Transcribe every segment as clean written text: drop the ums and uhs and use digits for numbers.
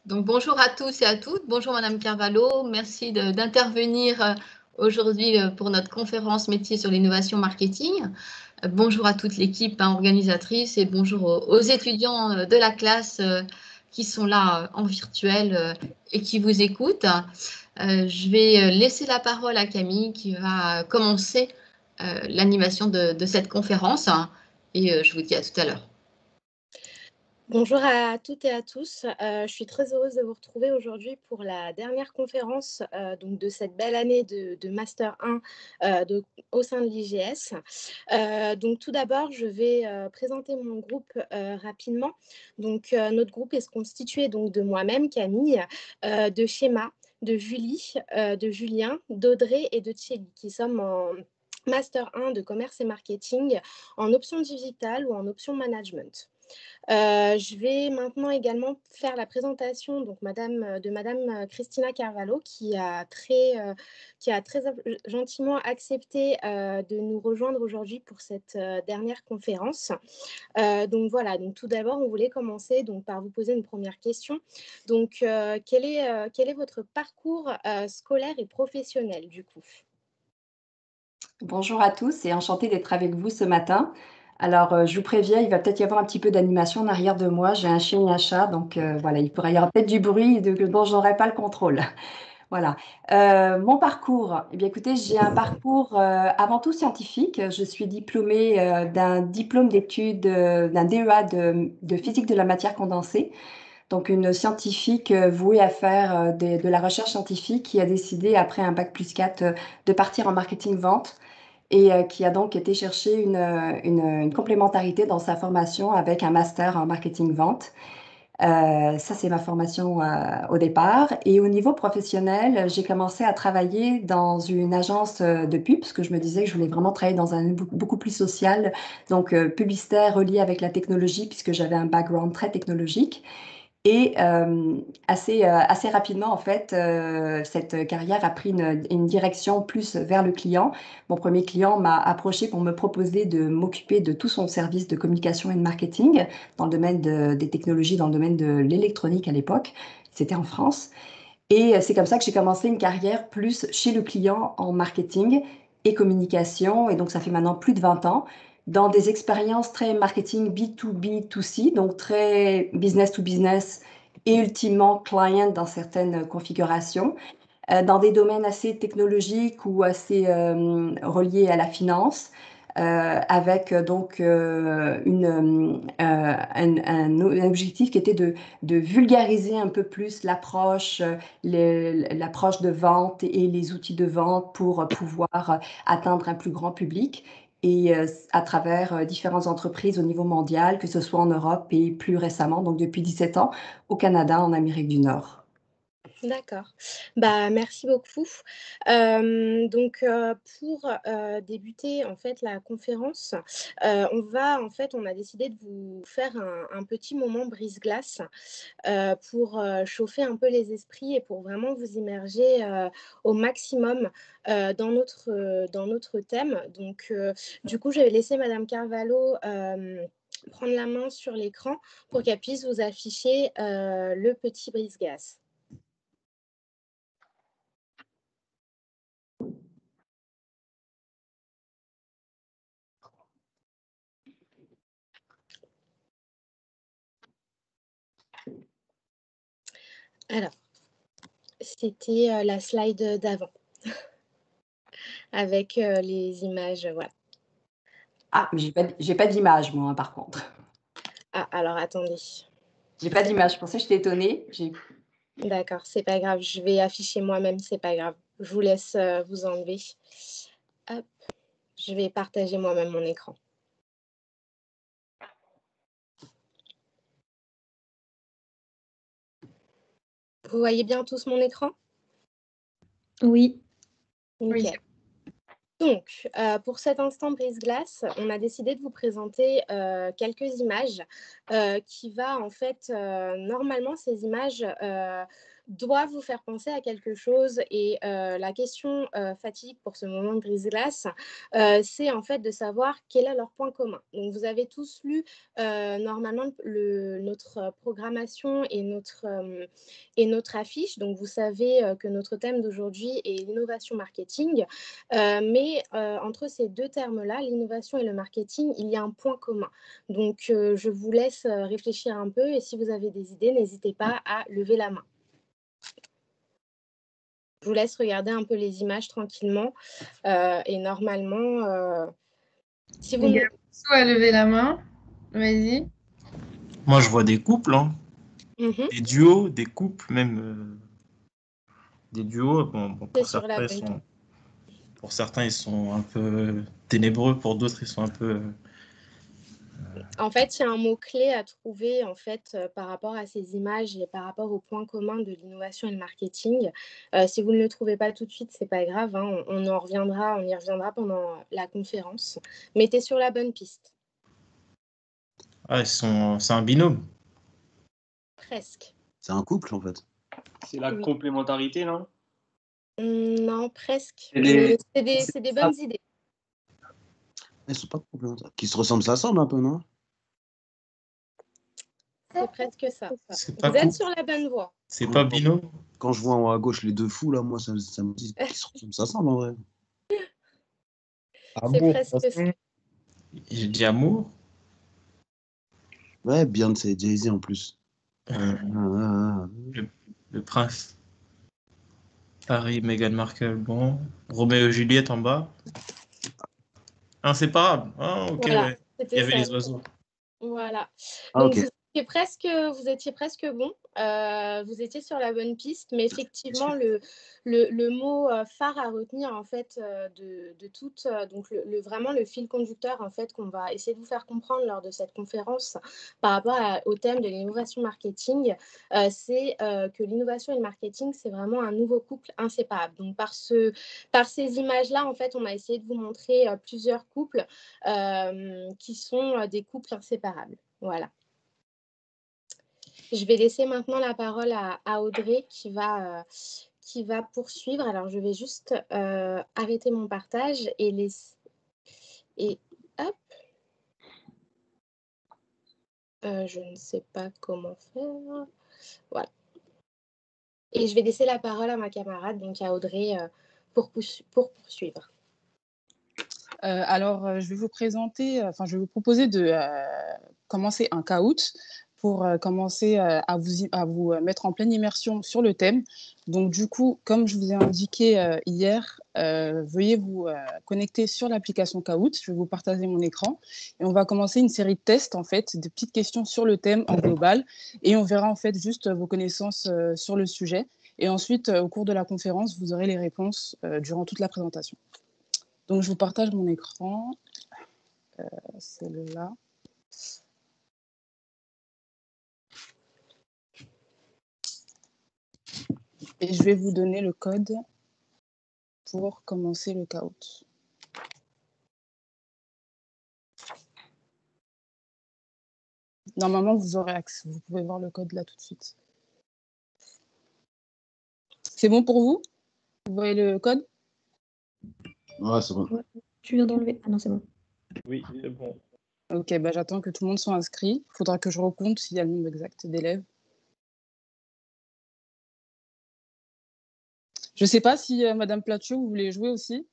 Donc, bonjour à tous et à toutes. Bonjour Madame Carvalho. Merci d'intervenir aujourd'hui pour notre conférence métier sur l'innovation marketing. Bonjour à toute l'équipe organisatrice et bonjour aux étudiants de la classe qui sont là en virtuel et qui vous écoutent. Je vais laisser la parole à Camille qui va commencer l'animation de cette conférence et je vous dis à tout à l'heure. Bonjour à toutes et à tous. Je suis très heureuse de vous retrouver aujourd'hui pour la dernière conférence donc de cette belle année de Master 1 au sein de l'IGS. Donc tout d'abord, je vais présenter mon groupe rapidement. Donc notre groupe est constitué donc de moi-même, Camille, de Schéma, de Julie, de Julien, d'Audrey et de Thierry, qui sommes en Master 1 de commerce et marketing en option digitale ou en option management. Je vais maintenant également faire la présentation donc de Madame Cristina Carvalho qui a très gentiment accepté de nous rejoindre aujourd'hui pour cette dernière conférence. Donc voilà, donc tout d'abord, on voulait commencer donc, par vous poser une première question. Donc, quel est votre parcours scolaire et professionnel du coup? Bonjour à tous et enchantée d'être avec vous ce matin. Alors, je vous préviens, il va peut-être y avoir un petit peu d'animation en arrière de moi. J'ai un chien et un chat, donc voilà, il y aura peut-être du bruit dont je n'aurai pas le contrôle. Voilà. Mon parcours, eh bien écoutez, j'ai un parcours avant tout scientifique. Je suis diplômée d'un diplôme d'études, d'un DEA de physique de la matière condensée. Donc une scientifique vouée à faire de la recherche scientifique qui a décidé, après un bac+4, de partir en marketing-vente et qui a donc été chercher une complémentarité dans sa formation avec un master en marketing-vente. Ça, c'est ma formation au départ. Et au niveau professionnel, j'ai commencé à travailler dans une agence de pub, parce que je me disais que je voulais vraiment travailler dans un beaucoup plus social, donc publicitaire relié avec la technologie, puisque j'avais un background très technologique. Et assez rapidement, en fait, cette carrière a pris une direction plus vers le client. Mon premier client m'a approché pour me proposer de m'occuper de tout son service de communication et de marketing dans le domaine des technologies, dans le domaine de l'électronique à l'époque. C'était en France. Et c'est comme ça que j'ai commencé une carrière plus chez le client en marketing et communication. Et donc, ça fait maintenant plus de 20 ans dans des expériences très marketing B2B2C, donc très business to business et ultimement client dans certaines configurations, dans des domaines assez technologiques ou assez reliés à la finance. Avec donc un objectif qui était de vulgariser un peu plus l'approche de vente et les outils de vente pour pouvoir atteindre un plus grand public et à travers différentes entreprises au niveau mondial, que ce soit en Europe et plus récemment, donc depuis 17 ans, au Canada, en Amérique du Nord. D'accord. Bah, merci beaucoup. Donc, pour débuter en fait la conférence, on a décidé de vous faire un petit moment brise-glace pour chauffer un peu les esprits et pour vraiment vous immerger au maximum dans notre thème. Donc, du coup, je vais laisser Madame Carvalho prendre la main sur l'écran pour qu'elle puisse vous afficher le petit brise-glace. Alors, c'était la slide d'avant avec les images, voilà. Ah, mais j'ai pas d'image, moi, hein, par contre. Ah, alors attendez. J'ai pas d'image. Je pensais, j'étais étonnée. D'accord, c'est pas grave. Je vais afficher moi-même, c'est pas grave. Je vous laisse vous enlever. Hop, je vais partager moi-même mon écran. Vous voyez bien tous mon écran? Oui. Nickel. Oui. Donc, pour cet instant brise-glace, on a décidé de vous présenter quelques images qui va en fait, normalement ces images doit vous faire penser à quelque chose. Et la question fatidique pour ce moment de brise-glace, c'est en fait de savoir quel est leur point commun. Donc, vous avez tous lu normalement notre programmation et notre affiche. Donc, vous savez que notre thème d'aujourd'hui est l'innovation marketing. Mais entre ces deux termes-là, l'innovation et le marketing, il y a un point commun. Donc, je vous laisse réfléchir un peu et si vous avez des idées, n'hésitez pas à lever la main. Je vous laisse regarder un peu les images tranquillement. Et normalement, si vous... à lever la main. Vas-y. Moi, je vois des couples, hein. Mm-hmm. Des duos, des couples, même des duos. Bon, pour certains, ils sont un peu ténébreux, pour d'autres, ils sont un peu... En fait, il y a un mot-clé à trouver en fait, par rapport à ces images et par rapport au point commun de l'innovation et le marketing. Si vous ne le trouvez pas tout de suite, ce n'est pas grave, hein, on y reviendra pendant la conférence. Mais tu es sur la bonne piste. Ah, c'est un binôme. Presque. C'est un couple, en fait. C'est la complémentarité, non? Non, presque. C'est des- C'est des bonnes idées. Ils sont pas complémentaires. Qui se ressemblent, ça semble un peu, non? C'est presque ça. C'est pas Vous êtes couple. sur la bonne voie. C'est pas binôme. Quand je vois en haut à gauche les deux fous, là, moi, ça me dit qu'ils se ressemblent, ça semble, en vrai. C'est presque ça. J'ai dit amour. Ouais, Beyoncé et Jay-Z en plus. Le prince. Harry, Meghan Markle, bon. Roméo et Juliette en bas. Inséparable. Ah, ok, Voilà, ouais. Il y avait les oiseaux. Voilà. Ah, Donc, ok. vous étiez presque bon. Vous étiez sur la bonne piste, mais effectivement, le mot phare à retenir en fait de toute, donc vraiment le fil conducteur en fait qu'on va essayer de vous faire comprendre lors de cette conférence par rapport au thème de l'innovation marketing, c'est que l'innovation et le marketing, c'est vraiment un nouveau couple inséparable. Donc par ces images-là, en fait, on a essayé de vous montrer plusieurs couples qui sont des couples inséparables. Voilà. Je vais laisser maintenant la parole à Audrey qui va poursuivre. Alors, je vais juste arrêter mon partage et hop. Je ne sais pas comment faire. Voilà. Et je vais laisser la parole à ma camarade, donc à Audrey, pour poursuivre. Alors, je vais vous proposer de commencer un caout pour commencer à vous mettre en pleine immersion sur le thème. Donc, du coup, comme je vous ai indiqué hier, veuillez vous connecter sur l'application Kahoot. Je vais vous partager mon écran et on va commencer une série de tests, en fait, de petites questions sur le thème en global et on verra en fait juste vos connaissances sur le sujet. Et ensuite, au cours de la conférence, vous aurez les réponses durant toute la présentation. Donc, je vous partage mon écran. C'est là. Et je vais vous donner le code pour commencer le caout. Normalement, vous aurez accès. Vous pouvez voir le code là tout de suite. C'est bon pour vous? Vous voyez le code? Ouais, c'est bon. Ouais. Tu viens d'enlever. Ah non, c'est bon. Oui, c'est bon. Ok, bah, j'attends que tout le monde soit inscrit. Il faudra que je recompte s'il y a le nombre exact d'élèves. Je ne sais pas si Madame Platio, vous voulez jouer aussi?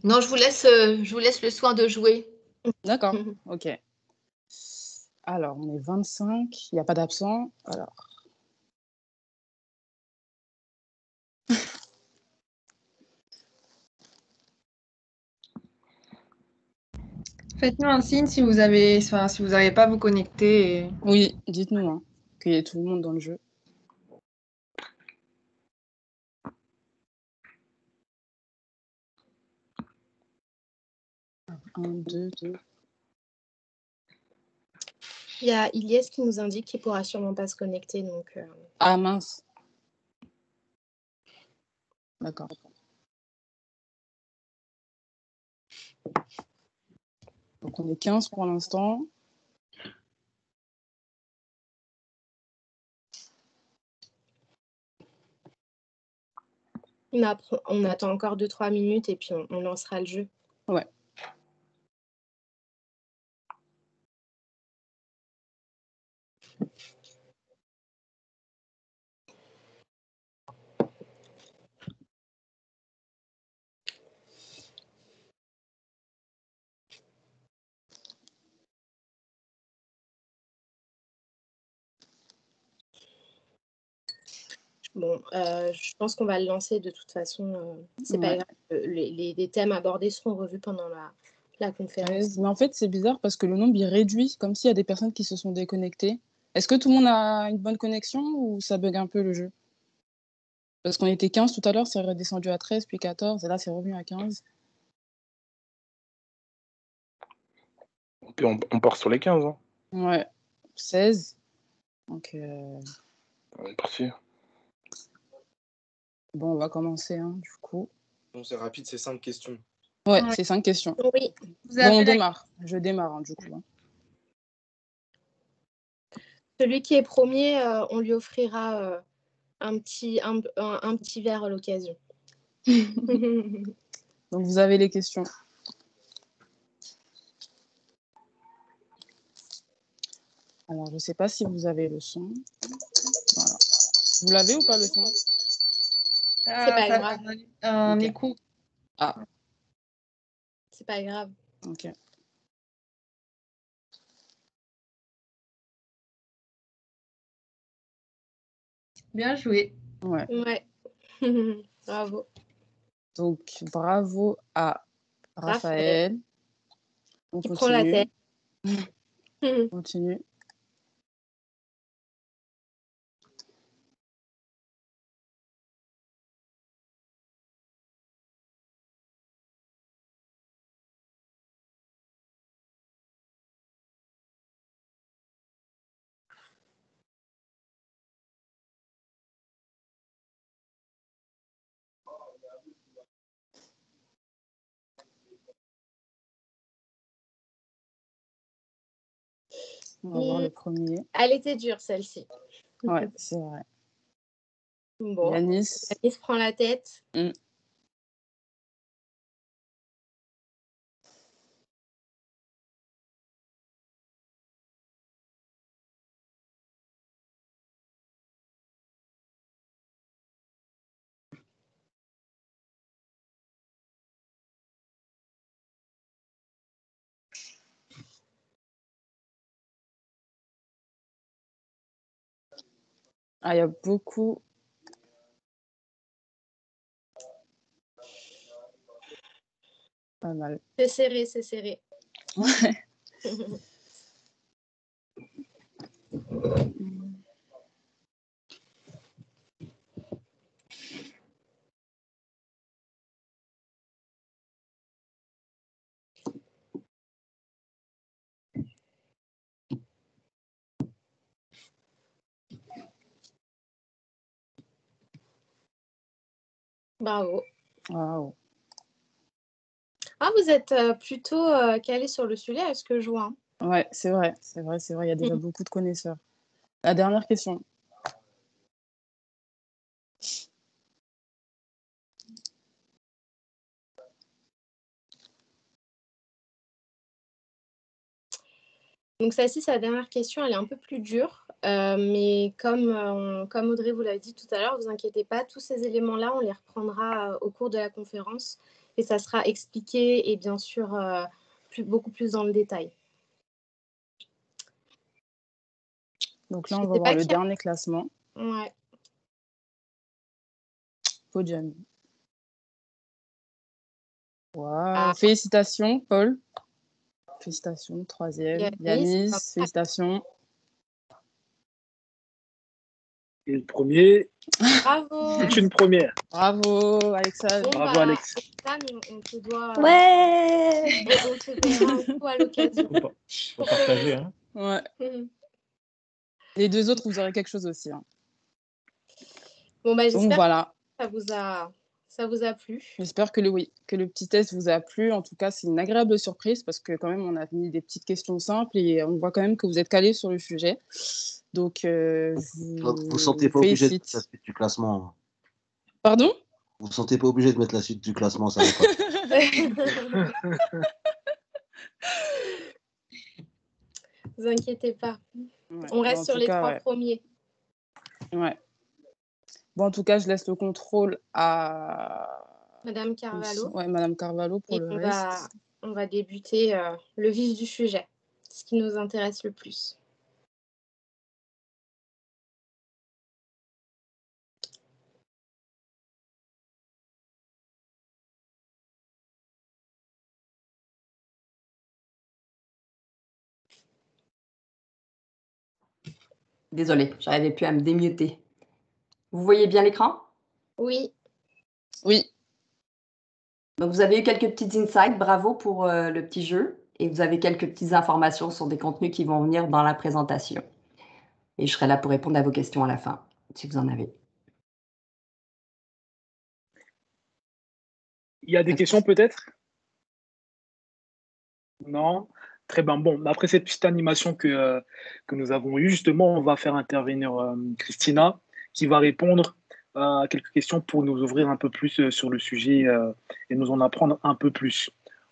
Non, je vous laisse le soin de jouer. D'accord, ok. Alors, on est 25, il n'y a pas d'absent. Alors. Faites-nous un signe si vous n'arrivez pas à vous connecter. Et... Oui, dites-nous, hein, qu'il y ait tout le monde dans le jeu. Un, deux. Il y a Ilyes qui nous indique qu'il ne pourra sûrement pas se connecter. Donc, Ah mince. D'accord. Donc on est 15 pour l'instant. On attend encore 2-3 minutes et puis on lancera le jeu. Ouais. Bon, je pense qu'on va le lancer de toute façon. C'est pas Ouais. grave. Les thèmes abordés seront revus pendant la conférence. Mais en fait, c'est bizarre parce que le nombre, il réduit, comme s'il y a des personnes qui se sont déconnectées. Est-ce que tout le monde a une bonne connexion ou ça bug un peu le jeu? Parce qu'on était 15 tout à l'heure, c'est redescendu à 13, puis 14, et là, c'est revenu à 15. Puis on part sur les 15. Hein. Ouais, 16. Donc, On est parti. bon, on va commencer, hein, du coup. Bon, c'est rapide, c'est 5 questions. Ouais, Ouais. c'est 5 questions. Oui. Vous Bon, avez on la- démarre. Je démarre, hein, du coup. Hein. Celui qui est premier, on lui offrira un petit verre à l'occasion. Donc, vous avez les questions. Alors, je ne sais pas si vous avez le son. Voilà. Vous l'avez ou pas le son? Ah, C'est pas ça grave. fait un Ok. écho. Ah, C'est pas grave. ok. Bien joué. Ouais. Ouais. Bravo. Donc, bravo à Raphaël. On Qui prend la continue. tête. On continue. On va voir le premier. Elle était dure, celle-ci. Ouais, c'est vrai. Bon. Yanis. Yanis prend la tête. Ah, il y a beaucoup. Pas mal. C'est serré, c'est serré. Ouais. Bravo. Waouh. Ah, vous êtes plutôt calé sur le sujet, à ce que je vois. Ouais, c'est vrai. C'est vrai, c'est vrai. Il y a déjà beaucoup de connaisseurs. La dernière question. Donc, celle-ci, sa dernière question, elle est un peu plus dure. Mais comme Audrey vous l'a dit tout à l'heure, vous inquiétez pas, tous ces éléments-là, on les reprendra au cours de la conférence et ça sera expliqué et bien sûr beaucoup plus dans le détail. Donc là, on va voir le dernier classement. Ouais. Podium. Wow. Félicitations, Paul. Félicitations, troisième. Yanis, félicitations. Et le premier. Bravo. C'est une première. Bravo, Alexa. Bon, bravo, Alex. On te doit. Ouais. On te paiera un coup à l'occasion. Faut partager, hein. Ouais. Les deux autres, vous aurez quelque chose aussi. Hein. Bon, bah, j'espère voilà. que ça vous a plu. J'espère que le petit test vous a plu. En tout cas, c'est une agréable surprise parce que quand même, on a mis des petites questions simples et on voit quand même que vous êtes calés sur le sujet. Donc, vous ne sentez pas obligé de faire du classement. Pardon? Vous ne vous sentez pas obligé de mettre la suite du classement, ça va pas. Vous inquiétez pas. Ouais. On Bon, reste en sur tout les cas, 3 ouais. premiers. Ouais. Bon, en tout cas, je laisse le contrôle à Madame Carvalho. ouais, Madame Carvalho pour Et le reste. on va débuter le vif du sujet, ce qui nous intéresse le plus. Désolée, j'arrivais plus à me démuter. Vous voyez bien l'écran? Oui. Oui. Donc, vous avez eu quelques petites insights. Bravo pour le petit jeu. Et vous avez quelques petites informations sur des contenus qui vont venir dans la présentation. Et je serai là pour répondre à vos questions à la fin, si vous en avez. Il y a des questions peut-être? Non? Très bien. Bon, après cette petite animation que nous avons eue, justement, on va faire intervenir Christina qui va répondre à quelques questions pour nous ouvrir un peu plus sur le sujet et nous en apprendre un peu plus.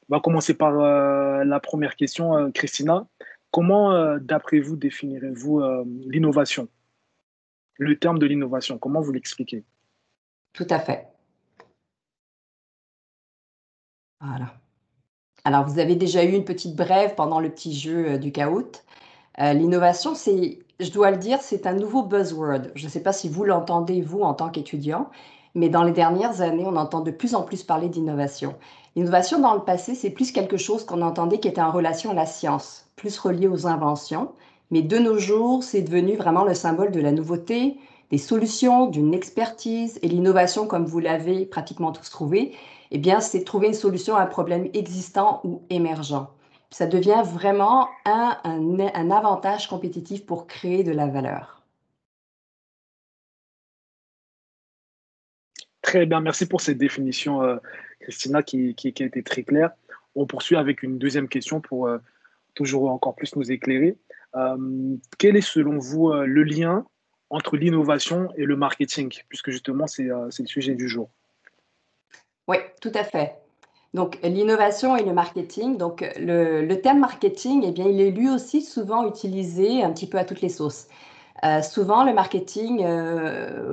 On va commencer par la première question, Christina. Comment, d'après vous, définirez-vous l'innovation? Le terme de l'innovation, comment vous l'expliquez? Tout à fait. Voilà. Alors, vous avez déjà eu une petite brève pendant le petit jeu du Kahoot. L'innovation, je dois le dire, c'est un nouveau buzzword. Je ne sais pas si vous l'entendez, vous, en tant qu'étudiant, mais dans les dernières années, on entend de plus en plus parler d'innovation. L'innovation, dans le passé, c'est plus quelque chose qu'on entendait qui était en relation à la science, plus relié aux inventions. Mais de nos jours, c'est devenu vraiment le symbole de la nouveauté, des solutions, d'une expertise. Et l'innovation, comme vous l'avez pratiquement tous trouvé, eh bien, c'est trouver une solution à un problème existant ou émergent. Ça devient vraiment un avantage compétitif pour créer de la valeur. Très bien, merci pour cette définition, Christina, qui a été très claire. On poursuit avec une deuxième question pour toujours encore plus nous éclairer. Quel est selon vous le lien entre l'innovation et le marketing, puisque justement c'est le sujet du jour? Oui, tout à fait. Donc, l'innovation et le marketing. Donc, le terme marketing, eh bien, il est lui aussi souvent utilisé un petit peu à toutes les sauces. Souvent, le marketing,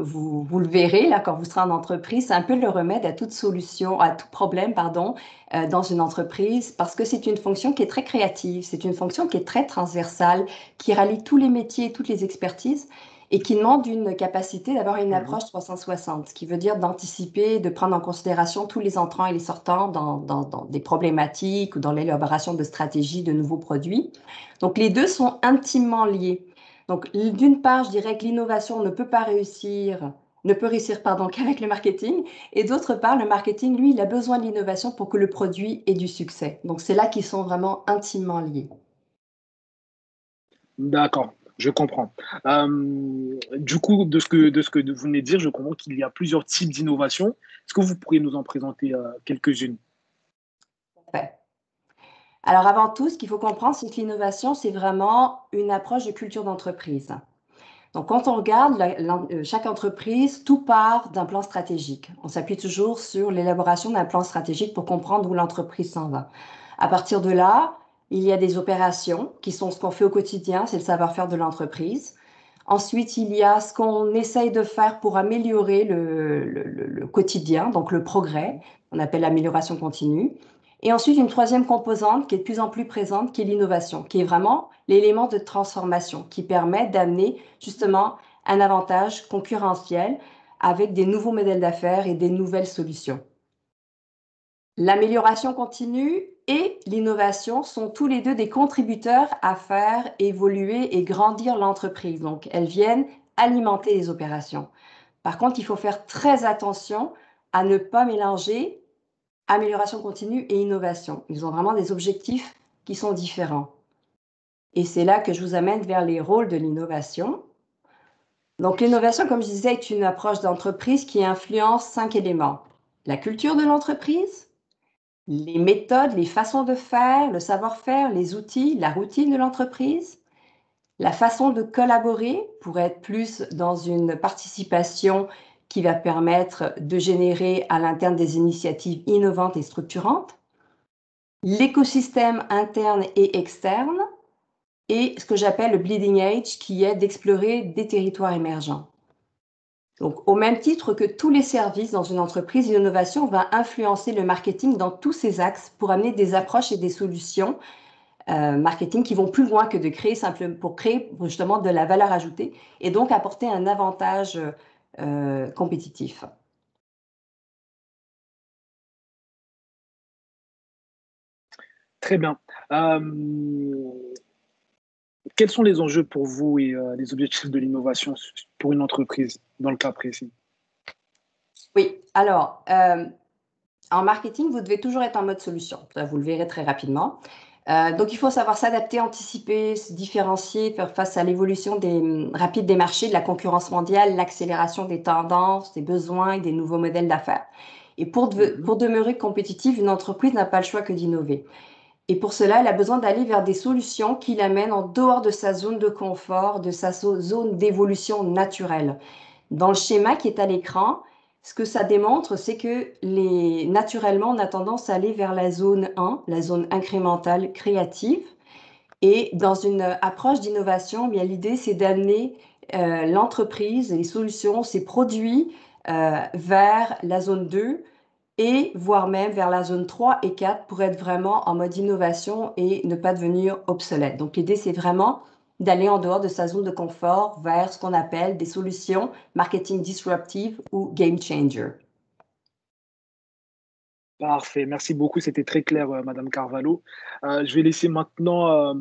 vous le verrez là quand vous serez en entreprise, c'est un peu le remède à toute solution, à tout problème, pardon, dans une entreprise, parce que c'est une fonction qui est très créative, c'est une fonction qui est très transversale, qui rallie tous les métiers et toutes les expertises, et qui demande une capacité d'avoir une approche 360, ce qui veut dire d'anticiper, de prendre en considération tous les entrants et les sortants dans des problématiques ou dans l'élaboration de stratégies de nouveaux produits. Donc, les deux sont intimement liés. Donc, d'une part, je dirais que l'innovation ne peut réussir qu'avec le marketing. Et d'autre part, le marketing, lui, il a besoin de l'innovation pour que le produit ait du succès. Donc, c'est là qu'ils sont vraiment intimement liés. D'accord, je comprends. Du coup, de ce que vous venez de dire, je comprends qu'il y a plusieurs types d'innovation. Est-ce que vous pourriez nous en présenter quelques-unes? Ouais. Alors, avant tout, ce qu'il faut comprendre, c'est que l'innovation, c'est vraiment une approche de culture d'entreprise. Donc, quand on regarde chaque entreprise, tout part d'un plan stratégique. On s'appuie toujours sur l'élaboration d'un plan stratégique pour comprendre où l'entreprise s'en va. À partir de là, il y a des opérations qui sont ce qu'on fait au quotidien, c'est le savoir-faire de l'entreprise. Ensuite, il y a ce qu'on essaye de faire pour améliorer le quotidien, donc le progrès, on appelle l'amélioration continue. Et ensuite, une troisième composante qui est de plus en plus présente, qui est l'innovation, qui est vraiment l'élément de transformation, qui permet d'amener justement un avantage concurrentiel avec des nouveaux modèles d'affaires et des nouvelles solutions. L'amélioration continue et l'innovation sont tous les deux des contributeurs à faire évoluer et grandir l'entreprise. Donc, elles viennent alimenter les opérations. Par contre, il faut faire très attention à ne pas mélanger amélioration continue et innovation. Ils ont vraiment des objectifs qui sont différents. Et c'est là que je vous amène vers les rôles de l'innovation. Donc, l'innovation, comme je disais, est une approche d'entreprise qui influence 5 éléments. La culture de l'entreprise, les méthodes, les façons de faire, le savoir-faire, les outils, la routine de l'entreprise, la façon de collaborer pour être plus dans une participation qui va permettre de générer à l'interne des initiatives innovantes et structurantes, l'écosystème interne et externe, et ce que j'appelle le bleeding edge, qui est d'explorer des territoires émergents. Donc, au même titre que tous les services dans une entreprise, l'innovation va influencer le marketing dans tous ses axes pour amener des approches et des solutions marketing qui vont plus loin que de créer simplement pour créer justement de la valeur ajoutée et donc apporter un avantage compétitif. Très bien. Quels sont les enjeux pour vous et les objectifs de l'innovation pour une entreprise dans le cas précis? Oui, alors, en marketing, vous devez toujours être en mode solution. Ça, vous le verrez très rapidement. Donc, il faut savoir s'adapter, anticiper, se différencier, faire face à l'évolution rapide des marchés, de la concurrence mondiale, l'accélération des tendances, des besoins et des nouveaux modèles d'affaires. Et pour demeurer compétitive, une entreprise n'a pas le choix que d'innover. Et pour cela, elle a besoin d'aller vers des solutions qui l'amènent en dehors de sa zone de confort, de sa zone d'évolution naturelle. Dans le schéma qui est à l'écran, ce que ça démontre, c'est que naturellement, on a tendance à aller vers la zone 1, la zone incrémentale créative. Et dans une approche d'innovation, bien, l'idée, c'est d'amener l'entreprise, les solutions, ses produits vers la zone 2 et voire même vers la zone 3 et 4 pour être vraiment en mode innovation et ne pas devenir obsolète. Donc, l'idée, c'est vraiment d'aller en dehors de sa zone de confort vers ce qu'on appelle des solutions marketing disruptive ou game changer. Parfait, merci beaucoup, c'était très clair, Madame Carvalho. Je vais laisser maintenant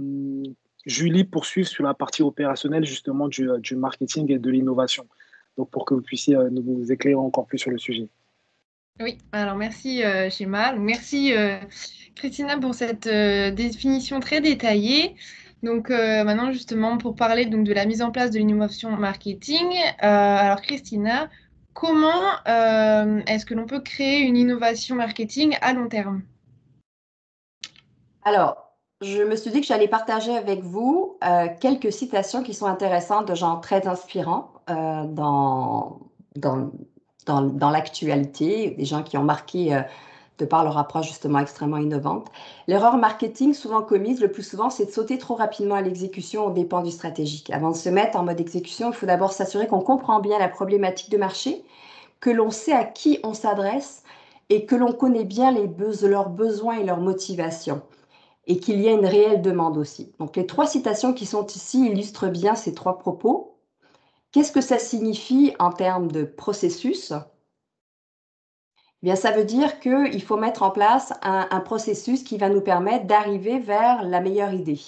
Julie poursuivre sur la partie opérationnelle justement du marketing et de l'innovation, donc pour que vous puissiez nous éclairer encore plus sur le sujet. Oui, alors merci Schéma. Merci Christina pour cette définition très détaillée. Donc maintenant justement pour parler donc, de la mise en place de l'innovation marketing. Alors Christina, comment est-ce que l'on peut créer une innovation marketing à long terme? Alors, je me suis dit que j'allais partager avec vous quelques citations qui sont intéressantes de gens très inspirants dans l'actualité, des gens qui ont marqué de par leur approche justement extrêmement innovante. L'erreur marketing souvent commise, le plus souvent, c'est de sauter trop rapidement à l'exécution aux dépens du stratégique. Avant de se mettre en mode exécution, il faut d'abord s'assurer qu'on comprend bien la problématique de marché, que l'on sait à qui on s'adresse et que l'on connaît bien leurs besoins et leurs motivations et qu'il y a une réelle demande aussi. Donc les 3 citations qui sont ici illustrent bien ces 3 propos. Qu'est-ce que ça signifie en termes de processus? Eh bien, ça veut dire qu'il faut mettre en place un processus qui va nous permettre d'arriver vers la meilleure idée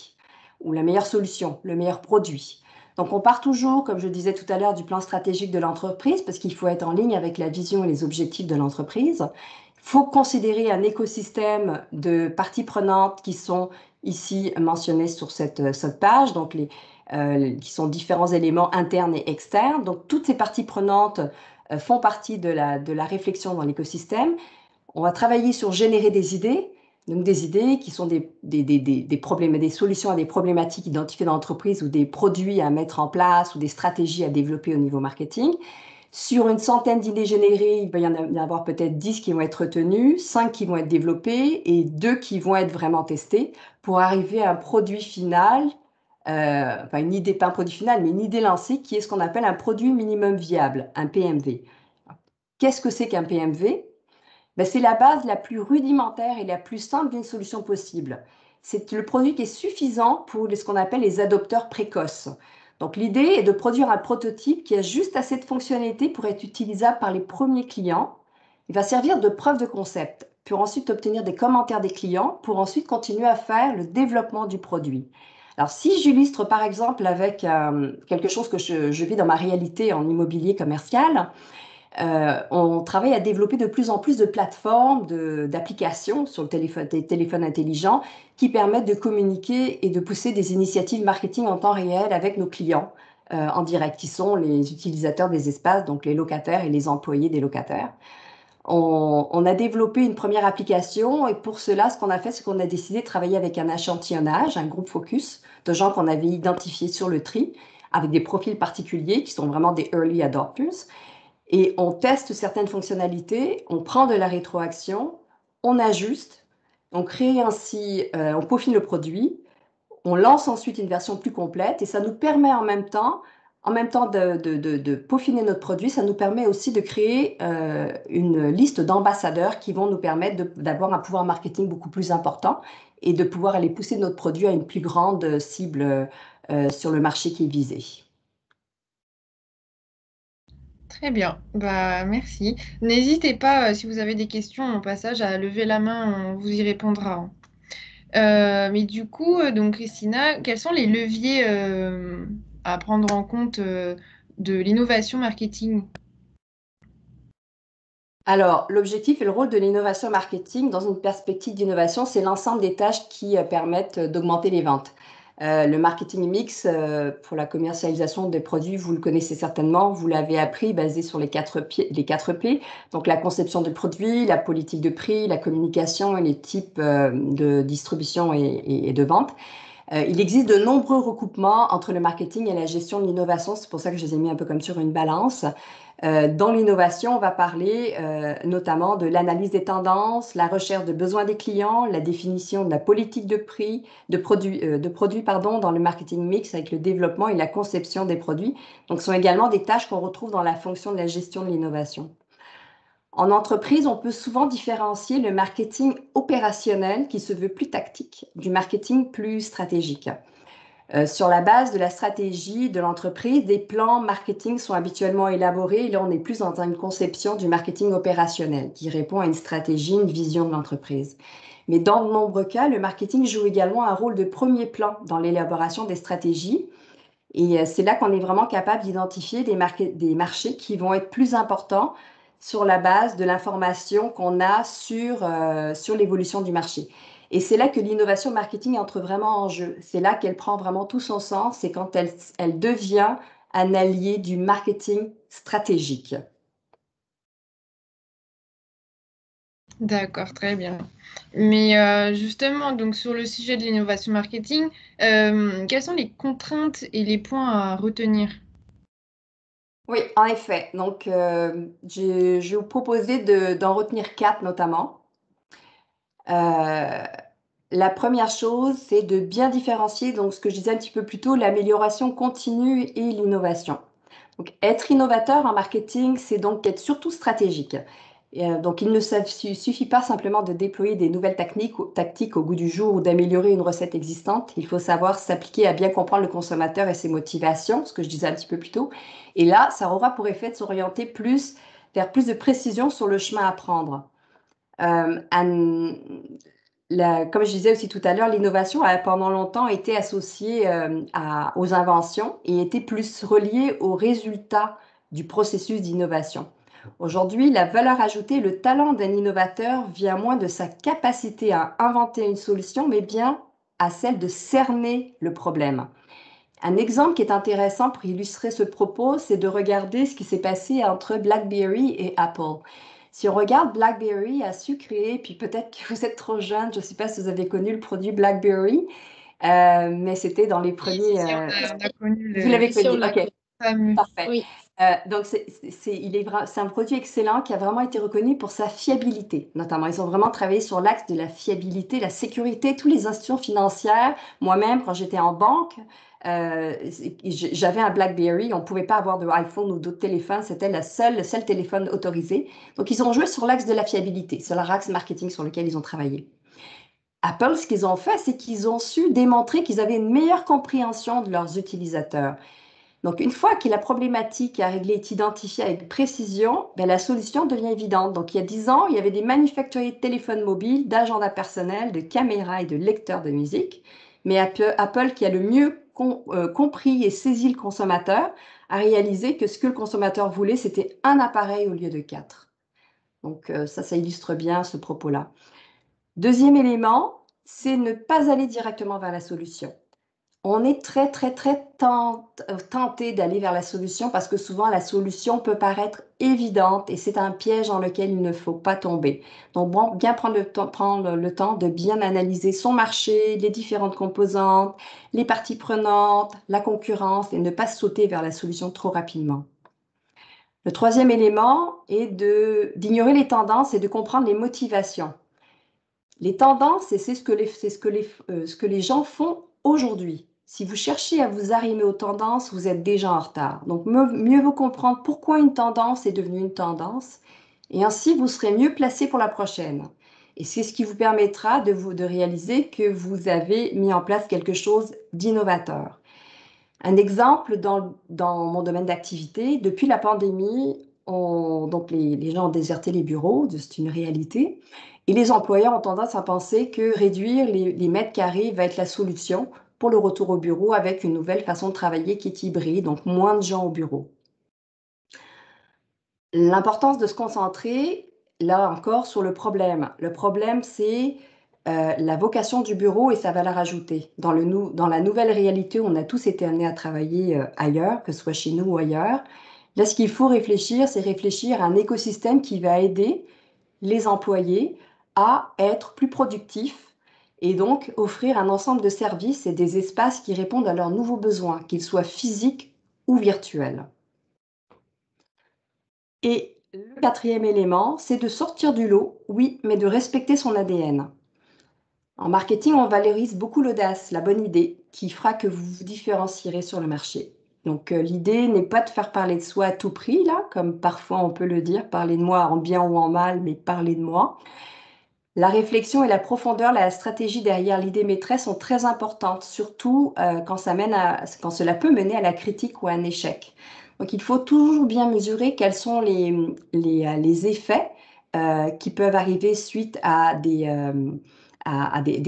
ou la meilleure solution, le meilleur produit. Donc, on part toujours, comme je disais tout à l'heure, du plan stratégique de l'entreprise parce qu'il faut être en ligne avec la vision et les objectifs de l'entreprise. Il faut considérer un écosystème de parties prenantes qui sont ici mentionnées sur cette page, donc qui sont différents éléments internes et externes. Donc, toutes ces parties prenantes font partie de la réflexion dans l'écosystème. On va travailler sur générer des idées, donc des idées qui sont des solutions à des problématiques identifiées dans l'entreprise ou des produits à mettre en place ou des stratégies à développer au niveau marketing. Sur une centaine d'idées générées, il va y en avoir peut-être 10 qui vont être retenues, 5 qui vont être développées et 2 qui vont être vraiment testées pour arriver à un produit final, enfin une idée, pas un produit final, mais une idée lancée qui est ce qu'on appelle un produit minimum viable, un PMV. Qu'est-ce que c'est qu'un PMV? Ben, c'est la base la plus rudimentaire et la plus simple d'une solution possible. C'est le produit qui est suffisant pour ce qu'on appelle les adopteurs précoces. Donc l'idée est de produire un prototype qui a juste assez de fonctionnalités pour être utilisable par les premiers clients. Il va servir de preuve de concept, pour ensuite obtenir des commentaires des clients, pour ensuite continuer à faire le développement du produit. Alors si j'illustre par exemple avec quelque chose que je vis dans ma réalité en immobilier commercial, on travaille à développer de plus en plus de plateformes, d'applications sur des téléphones intelligents qui permettent de communiquer et de pousser des initiatives marketing en temps réel avec nos clients en direct, qui sont les utilisateurs des espaces, donc les locataires et les employés des locataires. On a développé une première application et pour cela, ce qu'on a fait, c'est qu'on a décidé de travailler avec un échantillonnage, un groupe focus de gens qu'on avait identifiés sur le tri avec des profils particuliers qui sont vraiment des early adopters. Et on teste certaines fonctionnalités, on prend de la rétroaction, on ajuste, on crée ainsi, on peaufine le produit, on lance ensuite une version plus complète et ça nous permet en même temps de peaufiner notre produit, ça nous permet aussi de créer une liste d'ambassadeurs qui vont nous permettre d'avoir un pouvoir marketing beaucoup plus important et de pouvoir aller pousser notre produit à une plus grande cible sur le marché qui est visé. Très bien, bah, merci. N'hésitez pas, si vous avez des questions au passage, à lever la main, on vous y répondra. Mais du coup, donc Christina, quels sont les leviers à prendre en compte de l'innovation marketing? Alors, l'objectif et le rôle de l'innovation marketing dans une perspective d'innovation, c'est l'ensemble des tâches qui permettent d'augmenter les ventes. Le marketing mix pour la commercialisation des produits, vous le connaissez certainement, vous l'avez appris, basé sur les 4 P, donc la conception de produits, la politique de prix, la communication et les types de distribution et de vente. Il existe de nombreux recoupements entre le marketing et la gestion de l'innovation, c'est pour ça que je les ai mis un peu comme sur une balance. Dans l'innovation, on va parler notamment de l'analyse des tendances, la recherche de besoins des clients, la définition de la politique de prix, de produits dans le marketing mix avec le développement et la conception des produits. Donc, ce sont également des tâches qu'on retrouve dans la fonction de la gestion de l'innovation. En entreprise, on peut souvent différencier le marketing opérationnel qui se veut plus tactique du marketing plus stratégique. Sur la base de la stratégie de l'entreprise, des plans marketing sont habituellement élaborés. Et là, on est plus dans une conception du marketing opérationnel qui répond à une stratégie, une vision de l'entreprise. Mais dans de nombreux cas, le marketing joue également un rôle de premier plan dans l'élaboration des stratégies. Et c'est là qu'on est vraiment capable d'identifier des marchés qui vont être plus importants sur la base de l'information qu'on a sur l'évolution du marché. Et c'est là que l'innovation marketing entre vraiment en jeu. C'est là qu'elle prend vraiment tout son sens, c'est quand elle devient un allié du marketing stratégique. D'accord, très bien. Mais justement, donc sur le sujet de l'innovation marketing, quelles sont les contraintes et les points à retenir? Oui, en effet. Donc, je vais vous proposer d'en retenir 4 notamment. La première chose, c'est de bien différencier, donc ce que je disais un petit peu plus tôt, l'amélioration continue et l'innovation. Donc, être innovateur en marketing, c'est donc être surtout stratégique. Donc, il ne suffit pas simplement de déployer des nouvelles tactiques au goût du jour ou d'améliorer une recette existante. Il faut savoir s'appliquer à bien comprendre le consommateur et ses motivations, ce que je disais un petit peu plus tôt. Et là, ça aura pour effet de s'orienter vers plus de précision sur le chemin à prendre. Comme je disais aussi tout à l'heure, l'innovation a pendant longtemps été associée aux inventions et était plus reliée aux résultats du processus d'innovation. Aujourd'hui, la valeur ajoutée, le talent d'un innovateur vient moins de sa capacité à inventer une solution, mais bien à celle de cerner le problème. Un exemple qui est intéressant pour illustrer ce propos, c'est de regarder ce qui s'est passé entre BlackBerry et Apple. Si on regarde, BlackBerry a su créer, puis peut-être que vous êtes trop jeune, je ne sais pas si vous avez connu le produit BlackBerry, mais c'était dans les premiers... On a connu Vous l'avez connu, OK. fameux. Parfait. Oui. Donc, c'est un produit excellent qui a vraiment été reconnu pour sa fiabilité, notamment. Ils ont vraiment travaillé sur l'axe de la fiabilité, la sécurité. Toutes les institutions financières, moi-même, quand j'étais en banque, j'avais un BlackBerry. On ne pouvait pas avoir de iPhone ou d'autres téléphones. C'était le seul téléphone autorisé. Donc, ils ont joué sur l'axe de la fiabilité. C'est leur axe marketing sur lequel ils ont travaillé. Apple, ce qu'ils ont fait, c'est qu'ils ont su démontrer qu'ils avaient une meilleure compréhension de leurs utilisateurs. Donc, une fois que la problématique à régler est identifiée avec précision, la solution devient évidente. Donc, il y a 10 ans, il y avait des manufacturiers de téléphones mobiles, d'agendas personnels, de caméras et de lecteurs de musique. Mais Apple, qui a le mieux compris et saisi le consommateur, a réalisé que ce que le consommateur voulait, c'était un appareil au lieu de 4. Donc, ça illustre bien ce propos-là. Deuxième élément, c'est ne pas aller directement vers la solution. On est très tenté d'aller vers la solution parce que souvent la solution peut paraître évidente et c'est un piège dans lequel il ne faut pas tomber. Donc, bien prendre le temps de bien analyser son marché, les différentes composantes, les parties prenantes, la concurrence et ne pas sauter vers la solution trop rapidement. Le troisième élément est d'ignorer les tendances et de comprendre les motivations. Les tendances, c'est ce que les gens font aujourd'hui. Si vous cherchez à vous arrimer aux tendances, vous êtes déjà en retard. Donc, mieux vaut comprendre pourquoi une tendance est devenue une tendance, et ainsi, vous serez mieux placé pour la prochaine. Et c'est ce qui vous permettra de réaliser que vous avez mis en place quelque chose d'innovateur. Un exemple dans mon domaine d'activité, depuis la pandémie, donc les gens ont déserté les bureaux, c'est une réalité, et les employeurs ont tendance à penser que réduire les mètres carrés va être la solution pour le retour au bureau avec une nouvelle façon de travailler qui est hybride, donc moins de gens au bureau. L'importance de se concentrer, là encore, sur le problème. Le problème, c'est la vocation du bureau et sa valeur ajoutée. Dans la nouvelle réalité où on a tous été amenés à travailler ailleurs, que ce soit chez nous ou ailleurs, là, ce qu'il faut réfléchir, c'est réfléchir à un écosystème qui va aider les employés à être plus productifs et donc offrir un ensemble de services et des espaces qui répondent à leurs nouveaux besoins, qu'ils soient physiques ou virtuels. Et le quatrième élément, c'est de sortir du lot, oui, mais de respecter son ADN. En marketing, on valorise beaucoup l'audace, la bonne idée, qui fera que vous vous différencierez sur le marché. Donc, l'idée n'est pas de faire parler de soi à tout prix, là, comme parfois on peut le dire, parler de moi en bien ou en mal, mais parler de moi. La réflexion et la profondeur, la stratégie derrière l'idée maîtresse sont très importantes, surtout quand cela peut mener à la critique ou à un échec. Donc, il faut toujours bien mesurer quels sont les effets qui peuvent arriver suite à des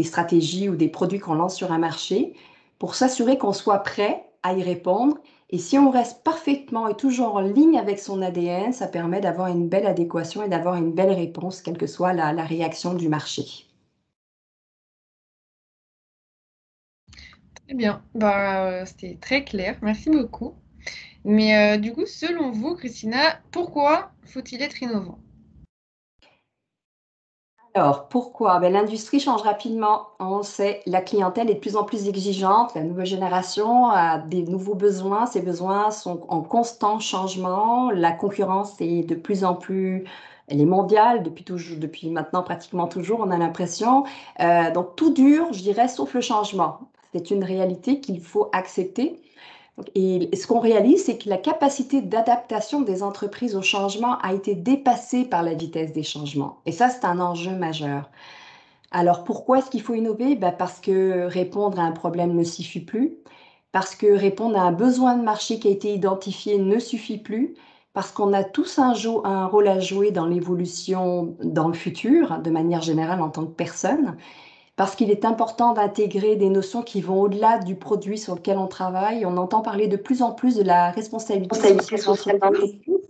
stratégies ou des produits qu'on lance sur un marché pour s'assurer qu'on soit prêt à y répondre. Et si on reste parfaitement et toujours en ligne avec son ADN, ça permet d'avoir une belle adéquation et d'avoir une belle réponse, quelle que soit la réaction du marché. Très bien, c'était très clair, merci beaucoup. Mais du coup, selon vous, Christina, pourquoi faut-il être innovant? Alors, pourquoi? L'industrie change rapidement. On le sait, la clientèle est de plus en plus exigeante. La nouvelle génération a des nouveaux besoins. Ces besoins sont en constant changement. La concurrence est de plus en plus, elle est mondiale depuis maintenant pratiquement toujours, on a l'impression. Donc, tout dure, je dirais, sauf le changement. C'est une réalité qu'il faut accepter. Et ce qu'on réalise, c'est que la capacité d'adaptation des entreprises au changement a été dépassée par la vitesse des changements. Et ça, c'est un enjeu majeur. Alors, pourquoi est-ce qu'il faut innover? Parce que répondre à un problème ne suffit plus, parce que répondre à un besoin de marché qui a été identifié ne suffit plus, parce qu'on a tous un rôle à jouer dans l'évolution dans le futur, de manière générale en tant que personne, parce qu'il est important d'intégrer des notions qui vont au-delà du produit sur lequel on travaille. On entend parler de plus en plus de la responsabilité sociale d'entreprise.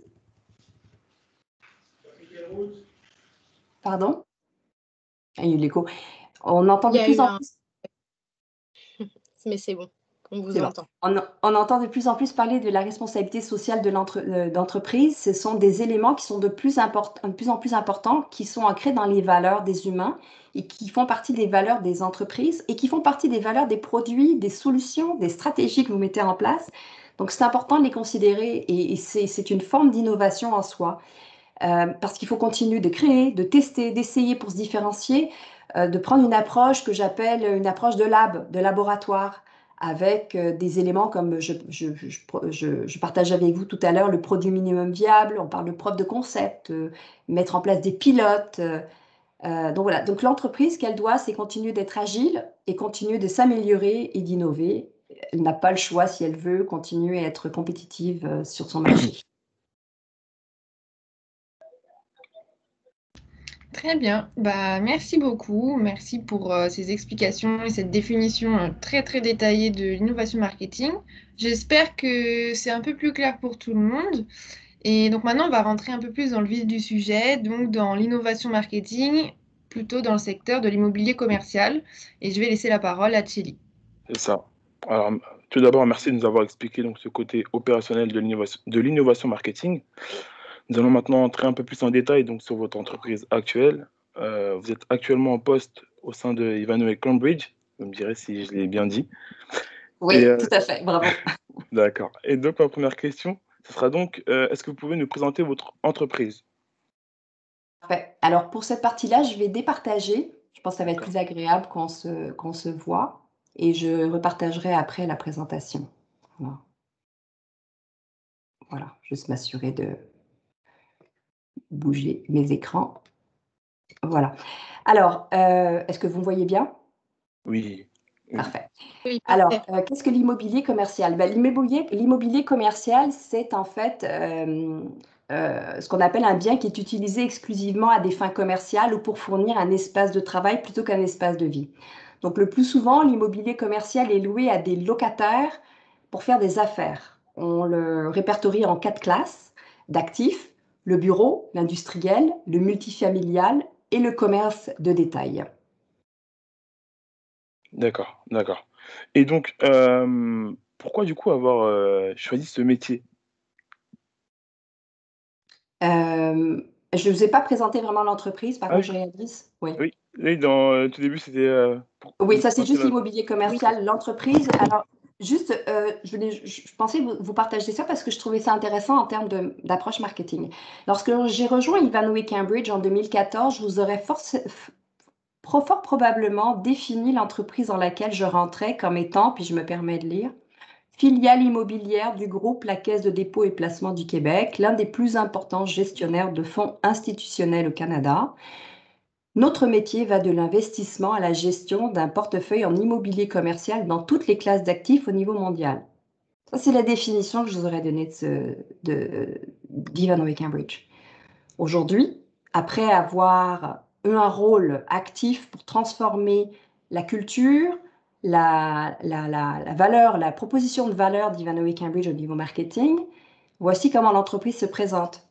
Pardon? Il y a eu l'écho. On entend de plus en plus. Mais c'est bon, on vous entend. On entend de plus en plus parler de la responsabilité sociale d'entreprise. Ce sont des éléments qui sont de plus en plus importants, qui sont ancrés dans les valeurs des humains et qui font partie des valeurs des entreprises et qui font partie des valeurs des produits, des solutions, des stratégies que vous mettez en place. Donc, c'est important de les considérer et c'est une forme d'innovation en soi. Parce qu'il faut continuer de créer, de tester, d'essayer pour se différencier, de prendre une approche que j'appelle une approche de laboratoire, avec des éléments comme je partage avec vous tout à l'heure le produit minimum viable, on parle de preuve de concept, mettre en place des pilotes. Donc voilà, donc l'entreprise, qu'elle doit, c'est continuer d'être agile et continuer de s'améliorer et d'innover. Elle n'a pas le choix si elle veut continuer à être compétitive sur son marché. Très bien, merci beaucoup, merci pour ces explications et cette définition très très détaillée de l'innovation marketing. J'espère que c'est un peu plus clair pour tout le monde. Et donc maintenant, on va rentrer un peu plus dans le vif du sujet, donc dans l'innovation marketing, plutôt dans le secteur de l'immobilier commercial. Et je vais laisser la parole à Thierry. C'est ça. Alors, tout d'abord, merci de nous avoir expliqué donc, ce côté opérationnel de l'innovation marketing. Nous allons maintenant entrer un peu plus en détail donc, sur votre entreprise actuelle. Vous êtes actuellement en poste au sein de Ivanhoé Cambridge. Vous me direz si je l'ai bien dit. Oui, tout à fait. Bravo. D'accord. Et donc, ma première question, Ce sera donc, est-ce que vous pouvez nous présenter votre entreprise? Parfait. Alors, pour cette partie-là, je vais départager. Je pense que ça va être D'accord. plus agréable qu'on se voit et je repartagerai après la présentation. Voilà. Voilà, juste m'assurer de bouger mes écrans. Voilà. Alors, est-ce que vous me voyez bien? Oui. Parfait. Oui, Alors, parfait. qu'est-ce que l'immobilier commercial? Ben, l'immobilier commercial, c'est en fait ce qu'on appelle un bien qui est utilisé exclusivement à des fins commerciales ou pour fournir un espace de travail plutôt qu'un espace de vie. Donc, le plus souvent, l'immobilier commercial est loué à des locataires pour faire des affaires. On le répertorie en 4 classes d'actifs: le bureau, l'industriel, le multifamilial et le commerce de détail. D'accord, d'accord. Et donc, pourquoi du coup avoir choisi ce métier? Je ne vous ai pas présenté vraiment l'entreprise, par Ah contre, oui, je réalise. Oui. oui, oui, dans tout début, c'était Oui, ça c'est juste la... l'immobilier commercial, l'entreprise. Alors, juste, je pensais vous partager ça parce que je trouvais ça intéressant en termes d'approche marketing. Lorsque j'ai rejoint Ivanhoe Cambridge en 2014, je vous aurais fort probablement défini l'entreprise dans laquelle je rentrais comme étant, puis je me permets de lire, filiale immobilière du groupe La Caisse de dépôt et placement du Québec, l'un des plus importants gestionnaires de fonds institutionnels au Canada. Notre métier va de l'investissement à la gestion d'un portefeuille en immobilier commercial dans toutes les classes d'actifs au niveau mondial. Ça, c'est la définition que je vous aurais donnée d'Ivanhoe Cambridge. Aujourd'hui, après avoir eu un rôle actif pour transformer la culture, la valeur, la proposition de valeur d'Ivanhoe Cambridge au niveau marketing, voici comment l'entreprise se présente.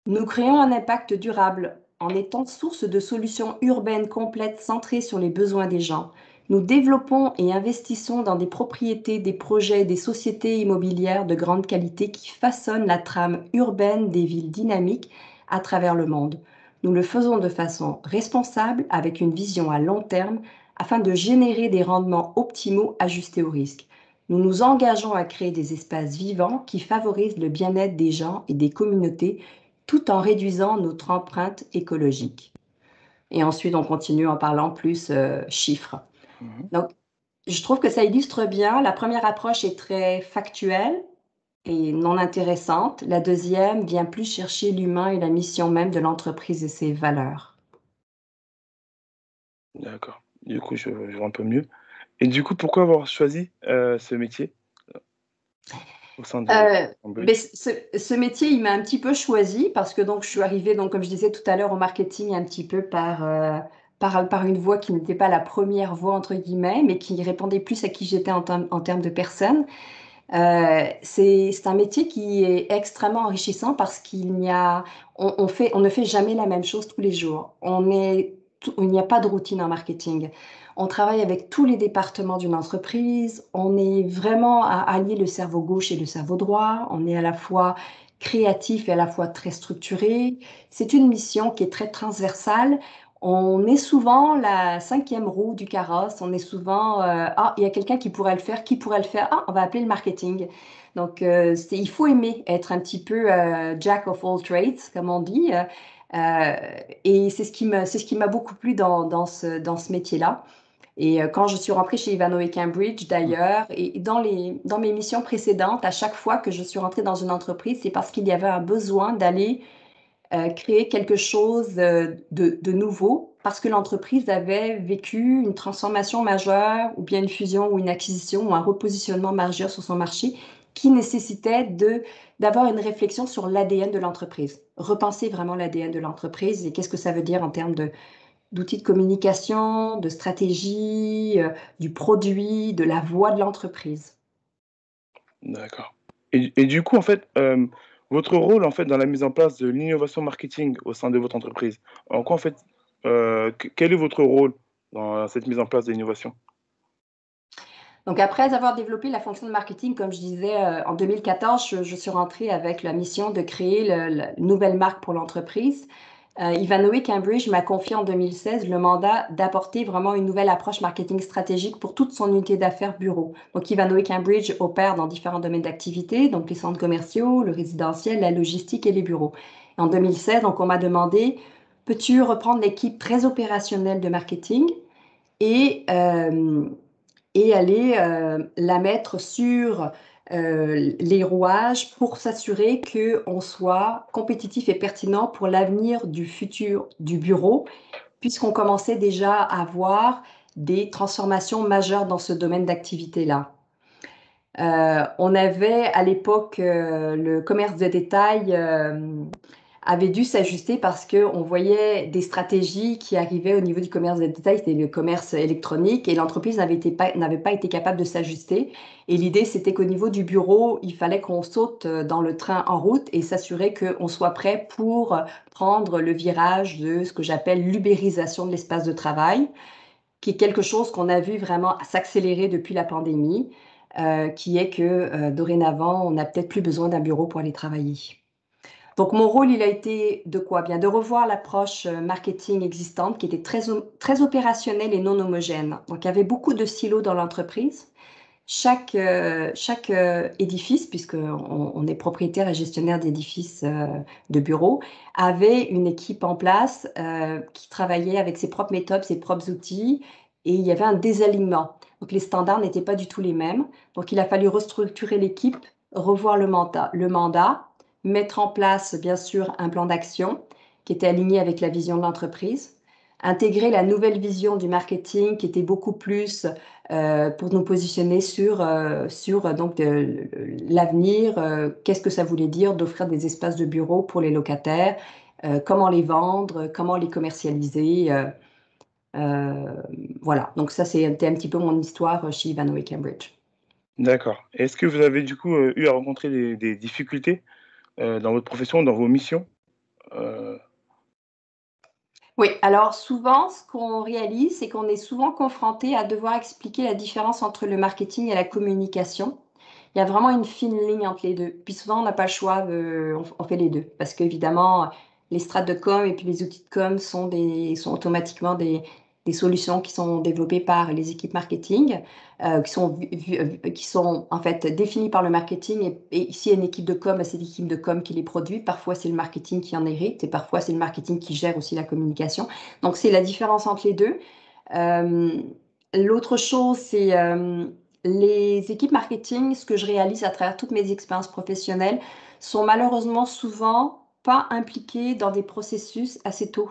Nous créons un impact durable en étant source de solutions urbaines complètes centrées sur les besoins des gens. Nous développons et investissons dans des propriétés, des projets, des sociétés immobilières de grande qualité qui façonnent la trame urbaine des villes dynamiques à travers le monde. Nous le faisons de façon responsable, avec une vision à long terme, afin de générer des rendements optimaux ajustés au risque. Nous nous engageons à créer des espaces vivants qui favorisent le bien-être des gens et des communautés, tout en réduisant notre empreinte écologique. Et ensuite, on continue en parlant plus chiffres. Donc, je trouve que ça illustre bien. La première approche est très factuelle et non intéressante. La deuxième vient plus chercher l'humain et la mission même de l'entreprise et ses valeurs. D'accord. Du coup, je vois un peu mieux. Et du coup, pourquoi avoir choisi ce métier au sein de Cambridge? Ce métier, il m'a un petit peu choisi parce que donc, je suis arrivée, donc, comme je disais tout à l'heure, au marketing un petit peu par une voie qui n'était pas la première voie, entre guillemets, mais qui répondait plus à qui j'étais en termes de personne. C'est un métier qui est extrêmement enrichissant parce qu'il n'y a, on ne fait jamais la même chose tous les jours. Il n'y a pas de routine en marketing. On travaille avec tous les départements d'une entreprise. On est vraiment à allier le cerveau gauche et le cerveau droit. On est à la fois créatif et à la fois très structuré. C'est une mission qui est très transversale. On est souvent la 5e roue du carrosse. On est souvent, ah, il y a quelqu'un qui pourrait le faire. Qui pourrait le faire? Ah, on va appeler le marketing. Donc, il faut aimer être un petit peu jack of all trades, comme on dit. Et c'est ce qui m'a beaucoup plu dans ce métier-là. Et quand je suis rentrée chez Ivanhoe Cambridge, d'ailleurs, et dans mes missions précédentes, à chaque fois que je suis rentrée dans une entreprise, c'est parce qu'il y avait un besoin d'aller créer quelque chose de nouveau, parce que l'entreprise avait vécu une transformation majeure, ou bien une fusion, ou une acquisition, ou un repositionnement majeur sur son marché, qui nécessitait d'avoir une réflexion sur l'ADN de l'entreprise. Repenser vraiment l'ADN de l'entreprise et qu'est-ce que ça veut dire en termes d'outils de communication, de stratégie, du produit, de la voix de l'entreprise. D'accord. Et du coup, en fait, votre rôle en fait dans la mise en place de l'innovation marketing au sein de votre entreprise, en quoi en fait, quel est votre rôle dans cette mise en place de l'innovation? Donc, après avoir développé la fonction de marketing, comme je disais, en 2014, je suis rentrée avec la mission de créer la nouvelle marque pour l'entreprise. Ivanhoe Cambridge m'a confié en 2016 le mandat d'apporter vraiment une nouvelle approche marketing stratégique pour toute son unité d'affaires bureau. Donc, Ivanhoe Cambridge opère dans différents domaines d'activité, donc les centres commerciaux, le résidentiel, la logistique et les bureaux. En 2016, donc, on m'a demandé, peux-tu reprendre l'équipe très opérationnelle de marketing et aller la mettre sur les rouages pour s'assurer qu'on soit compétitif et pertinent pour l'avenir du futur du bureau, puisqu'on commençait déjà à voir des transformations majeures dans ce domaine d'activité-là. On avait à l'époque le commerce de détail avait dû s'ajuster parce qu'on voyait des stratégies qui arrivaient au niveau du commerce de détail, c'était le commerce électronique, et l'entreprise n'avait pas été capable de s'ajuster. Et l'idée, c'était qu'au niveau du bureau, il fallait qu'on saute dans le train en route et s'assurer qu'on soit prêt pour prendre le virage de ce que j'appelle l'ubérisation de l'espace de travail, qui est quelque chose qu'on a vu vraiment s'accélérer depuis la pandémie, qui est que dorénavant, on n'a peut-être plus besoin d'un bureau pour aller travailler. Donc, mon rôle, il a été de quoi? Bien, de revoir l'approche marketing existante qui était très opérationnelle et non homogène. Donc, il y avait beaucoup de silos dans l'entreprise. Chaque édifice, puisqu'on est propriétaire et gestionnaire d'édifices de bureaux, avait une équipe en place qui travaillait avec ses propres méthodes, ses propres outils, et il y avait un désalignement. Donc, les standards n'étaient pas du tout les mêmes. Donc, il a fallu restructurer l'équipe, revoir le mandat, mettre en place, bien sûr, un plan d'action qui était aligné avec la vision de l'entreprise, intégrer la nouvelle vision du marketing qui était beaucoup plus pour nous positionner sur donc l'avenir, qu'est-ce que ça voulait dire d'offrir des espaces de bureau pour les locataires, comment les vendre, comment les commercialiser. Voilà, donc ça c'était un petit peu mon histoire chez Ivanhoe Cambridge. D'accord. Est-ce que vous avez du coup eu à rencontrer des difficultés dans votre profession, dans vos missions? Oui, alors souvent, ce qu'on réalise, c'est qu'on est souvent confronté à devoir expliquer la différence entre le marketing et la communication. Il y a vraiment une fine ligne entre les deux. Puis souvent, on n'a pas le choix, on fait les deux. Parce qu'évidemment, les strates de com et puis les outils de com sont automatiquement des solutions qui sont développées par les équipes marketing, qui sont en fait définies par le marketing. Et s'il y a une équipe de com, c'est l'équipe de com qui les produit. Parfois, c'est le marketing qui en hérite et parfois, c'est le marketing qui gère aussi la communication. Donc, c'est la différence entre les deux. L'autre chose, c'est les équipes marketing, ce que je réalise à travers toutes mes expériences professionnelles, sont malheureusement souvent pas impliquées dans des processus assez tôt.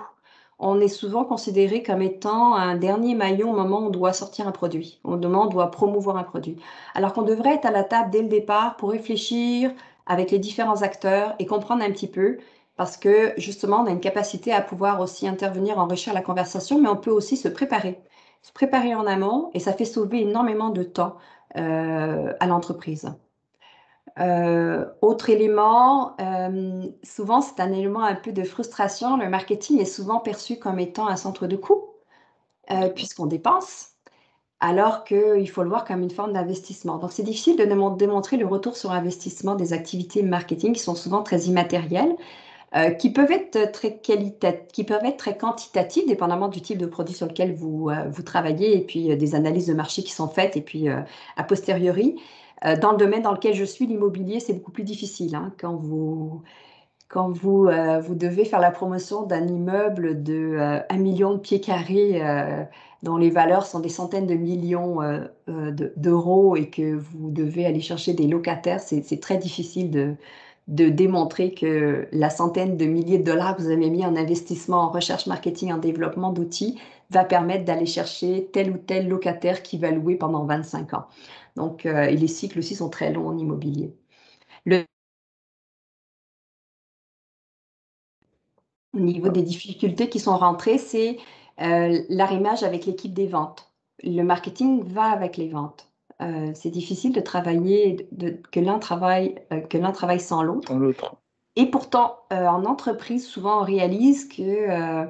On est souvent considéré comme étant un dernier maillon au moment où on doit sortir un produit, au moment où on doit promouvoir un produit. Alors qu'on devrait être à la table dès le départ pour réfléchir avec les différents acteurs et comprendre un petit peu, parce que justement, on a une capacité à pouvoir aussi intervenir, enrichir la conversation, mais on peut aussi se préparer en amont et ça fait sauver énormément de temps à l'entreprise. Autre élément, souvent c'est un élément un peu de frustration. Le marketing est souvent perçu comme étant un centre de coût puisqu'on dépense, alors qu'il faut le voir comme une forme d'investissement. Donc c'est difficile de démontrer le retour sur investissement des activités marketing qui sont souvent très immatérielles, qui peuvent être très quantitatives, dépendamment du type de produit sur lequel vous travaillez, et puis des analyses de marché qui sont faites, et puis a posteriori. Dans le domaine dans lequel je suis, l'immobilier, c'est beaucoup plus difficile. Hein, quand vous devez faire la promotion d'un immeuble de 1 million de pieds carrés dont les valeurs sont des centaines de millions d'euros et que vous devez aller chercher des locataires, c'est très difficile de démontrer que la centaine de milliers de dollars que vous avez mis en investissement, en recherche, marketing, en développement d'outils va permettre d'aller chercher tel ou tel locataire qui va louer pendant 25 ans. Donc, et les cycles aussi sont très longs en immobilier. Au niveau des difficultés qui sont rentrées, c'est l'arrimage avec l'équipe des ventes. Le marketing va avec les ventes. C'est difficile de travailler, que l'un travaille sans l'autre. Et pourtant, en entreprise, souvent, on réalise que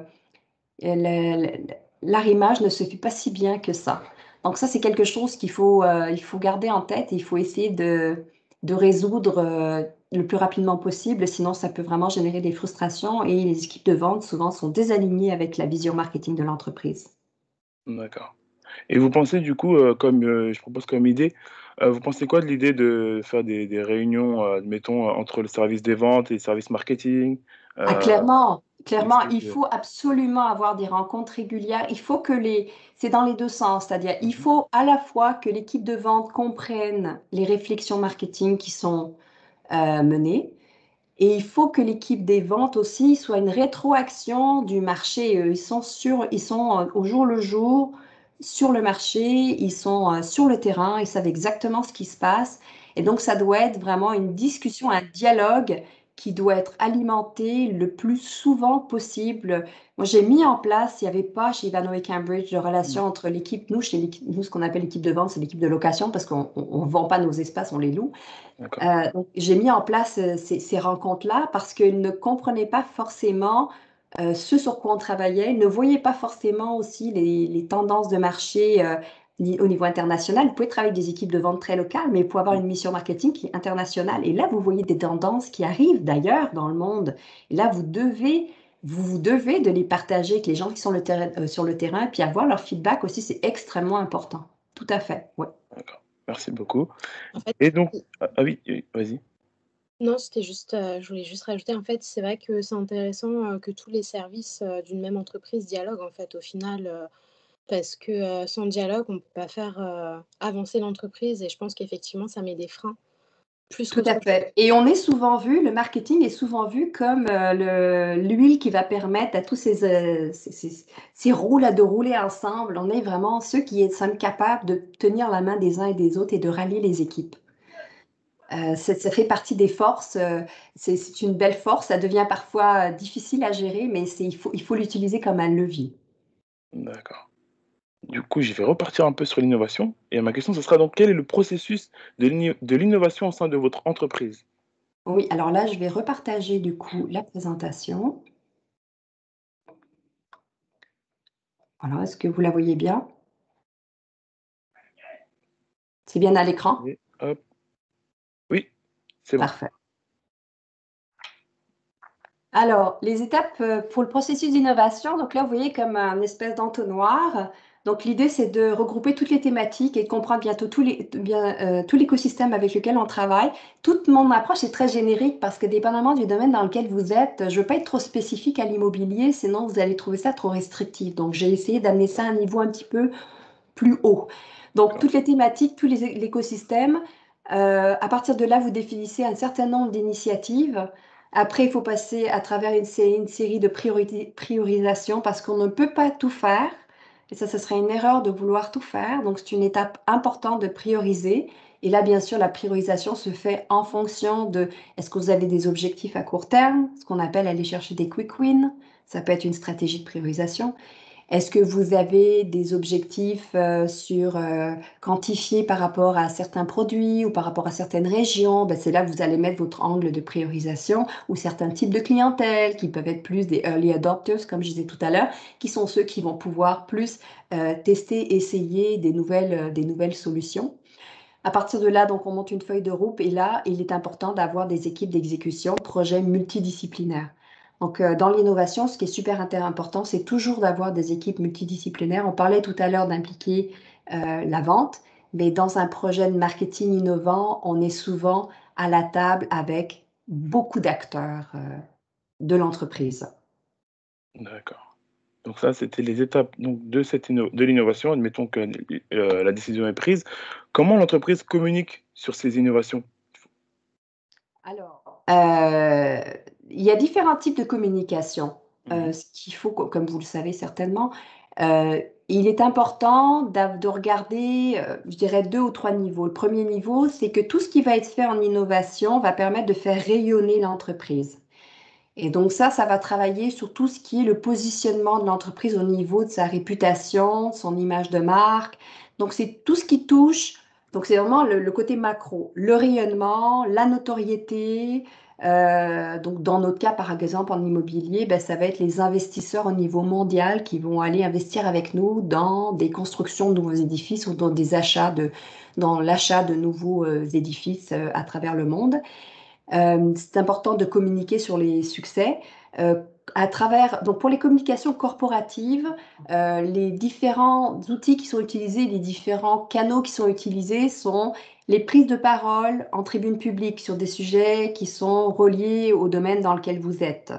l'arrimage ne se fait pas si bien que ça. Donc ça, c'est quelque chose qu'il faut garder en tête et il faut essayer de résoudre le plus rapidement possible, sinon ça peut vraiment générer des frustrations et les équipes de vente souvent sont désalignées avec la vision marketing de l'entreprise. D'accord. Et vous pensez du coup, je propose comme idée, vous pensez quoi de l'idée de faire des réunions, admettons, entre le service des ventes et le service marketing? Ah, euh, clairement, clairement, essayer il de- faut absolument avoir des rencontres régulières. Il faut que c'est dans les deux sens, c'est-à-dire il Mhm. faut à la fois que l'équipe de vente comprenne les réflexions marketing qui sont menées, et il faut que l'équipe des ventes aussi soit une rétroaction du marché. Ils sont au jour le jour sur le marché, ils sont sur le terrain, ils savent exactement ce qui se passe. Et donc, ça doit être vraiment une discussion, un dialogue qui doit être alimenté le plus souvent possible. Moi, j'ai mis en place, il n'y avait pas chez Ivanhoe Cambridge de relation entre l'équipe, nous, nous, ce qu'on appelle l'équipe de vente, c'est l'équipe de location parce qu'on ne vend pas nos espaces, on les loue. D'accord. Donc, j'ai mis en place ces rencontres-là parce qu'ils ne comprenaient pas forcément ce sur quoi on travaillait. Ils ne voyaient pas forcément aussi les tendances de marché au niveau international. Vous pouvez travailler avec des équipes de vente très locales, mais il faut avoir une mission marketing qui est internationale. Et là, vous voyez des tendances qui arrivent d'ailleurs dans le monde. Et là, vous vous devez de les partager avec les gens qui sont sur le terrain, puis avoir leur feedback aussi, c'est extrêmement important. Tout à fait, ouais. D'accord. Merci beaucoup. En fait, Et donc, oui, vas-y. non, c'était juste, je voulais juste rajouter, en fait, c'est vrai que c'est intéressant que tous les services d'une même entreprise dialoguent, en fait, au final, parce que sans dialogue, on ne peut pas faire avancer l'entreprise et je pense qu'effectivement, ça met des freins plus Tout qu'autre à chose. fait. Et on est souvent vu, le marketing est souvent vu comme l'huile qui va permettre à tous ces roues-là de rouler ensemble. On est vraiment ceux qui sommes capables de tenir la main des uns et des autres et de rallier les équipes. Ça fait partie des forces. C'est une belle force. Ça devient parfois difficile à gérer, mais il faut l'utiliser comme un levier. D'accord. Du coup, je vais repartir un peu sur l'innovation. Et ma question, ce sera donc, quel est le processus de l'innovation au sein de votre entreprise? Oui, alors là, je vais repartager du coup la présentation. Alors, est-ce que vous la voyez bien? C'est bien à l'écran? Et hop. Oui, c'est bon. Parfait. Alors, les étapes pour le processus d'innovation, donc là, vous voyez comme un espèce d'entonnoir. Donc, l'idée, c'est de regrouper toutes les thématiques et de comprendre bientôt tout l'écosystème avec lequel on travaille. Toute mon approche est très générique parce que dépendamment du domaine dans lequel vous êtes, je ne veux pas être trop spécifique à l'immobilier, sinon vous allez trouver ça trop restrictif. Donc, j'ai essayé d'amener ça à un niveau un petit peu plus haut. Donc, toutes les thématiques, tout l'écosystème. À partir de là, vous définissez un certain nombre d'initiatives. Après, il faut passer à travers une série de priorisations parce qu'on ne peut pas tout faire. Et ça, ce serait une erreur de vouloir tout faire. Donc, c'est une étape importante de prioriser. Et là, bien sûr, la priorisation se fait en fonction de est-ce que vous avez des objectifs à court terme, ce qu'on appelle aller chercher des quick wins. Ça peut être une stratégie de priorisation. Est-ce que vous avez des objectifs quantifiés par rapport à certains produits ou par rapport à certaines régions? Ben, c'est là que vous allez mettre votre angle de priorisation ou certains types de clientèle qui peuvent être plus des early adopters, comme je disais tout à l'heure, qui sont ceux qui vont pouvoir plus tester, essayer des nouvelles solutions. À partir de là, donc, on monte une feuille de route et là, il est important d'avoir des équipes d'exécution, projets multidisciplinaires. Donc, dans l'innovation, ce qui est super important, c'est toujours d'avoir des équipes multidisciplinaires. On parlait tout à l'heure d'impliquer la vente, mais dans un projet de marketing innovant, on est souvent à la table avec beaucoup d'acteurs de l'entreprise. D'accord. Donc ça, c'était les étapes donc, de l'innovation. Admettons que la décision est prise. Comment l'entreprise communique sur ces innovations? Alors, il y a différents types de communication. Ce qu'il faut, comme vous le savez certainement, il est important de regarder, je dirais, 2 ou 3 niveaux. Le premier niveau, c'est que tout ce qui va être fait en innovation va permettre de faire rayonner l'entreprise. Et donc ça va travailler sur tout ce qui est le positionnement de l'entreprise au niveau de sa réputation, son image de marque. Donc c'est tout ce qui touche. Donc c'est vraiment le côté macro, le rayonnement, la notoriété, Donc, dans notre cas, par exemple, en immobilier, ben, ça va être les investisseurs au niveau mondial qui vont aller investir avec nous dans des constructions de nouveaux édifices ou dans l'achat de nouveaux édifices à travers le monde. C'est important de communiquer sur les succès. Donc pour les communications corporatives, les différents outils qui sont utilisés, les différents canaux qui sont utilisés sont les prises de parole en tribune publique sur des sujets qui sont reliés au domaine dans lequel vous êtes.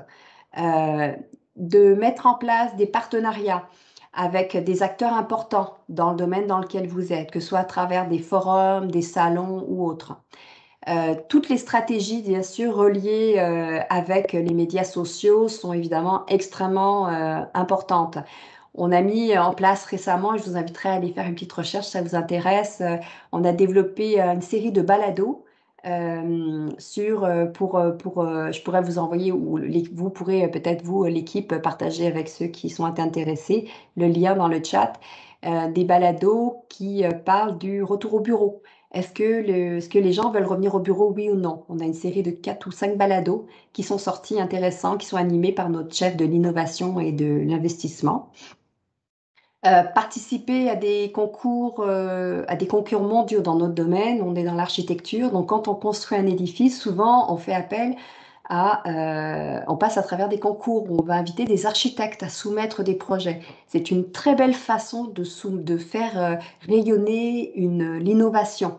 De mettre en place des partenariats avec des acteurs importants dans le domaine dans lequel vous êtes, que ce soit à travers des forums, des salons ou autres. Toutes les stratégies, bien sûr, reliées avec les médias sociaux sont évidemment extrêmement importantes. On a mis en place récemment, je vous inviterai à aller faire une petite recherche si ça vous intéresse, on a développé une série de balados je pourrais vous envoyer, ou vous pourrez peut-être, vous, l'équipe, partager avec ceux qui sont intéressés, le lien dans le chat, des balados qui parlent du retour au bureau. Est-ce que les gens veulent revenir au bureau, oui ou non? On a une série de 4 ou 5 balados qui sont sortis intéressants, qui sont animés par notre chef de l'innovation et de l'investissement. Participer à des concours mondiaux dans notre domaine. On est dans l'architecture, donc quand on construit un édifice, souvent on fait appel on passe à travers des concours où on va inviter des architectes à soumettre des projets. C'est une très belle façon de faire rayonner l'innovation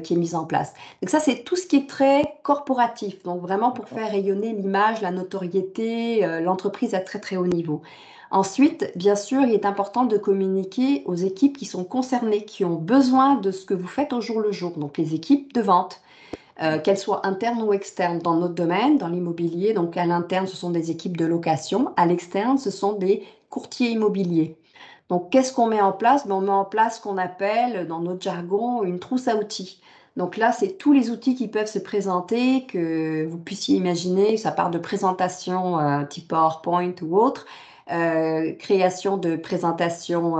qui est mise en place. Donc ça, c'est tout ce qui est très corporatif, donc vraiment pour faire rayonner l'image, la notoriété, l'entreprise à très très haut niveau. Ensuite, bien sûr, il est important de communiquer aux équipes qui sont concernées, qui ont besoin de ce que vous faites au jour le jour, donc les équipes de vente. Qu'elles soient internes ou externes dans notre domaine, dans l'immobilier. Donc, à l'interne, ce sont des équipes de location. À l'externe, ce sont des courtiers immobiliers. Donc, qu'est-ce qu'on met en place? On met en place ce qu'on appelle, dans notre jargon, une trousse à outils. Donc là, c'est tous les outils qui peuvent se présenter, que vous puissiez imaginer. Ça part de présentations type PowerPoint ou autre. Création de présentations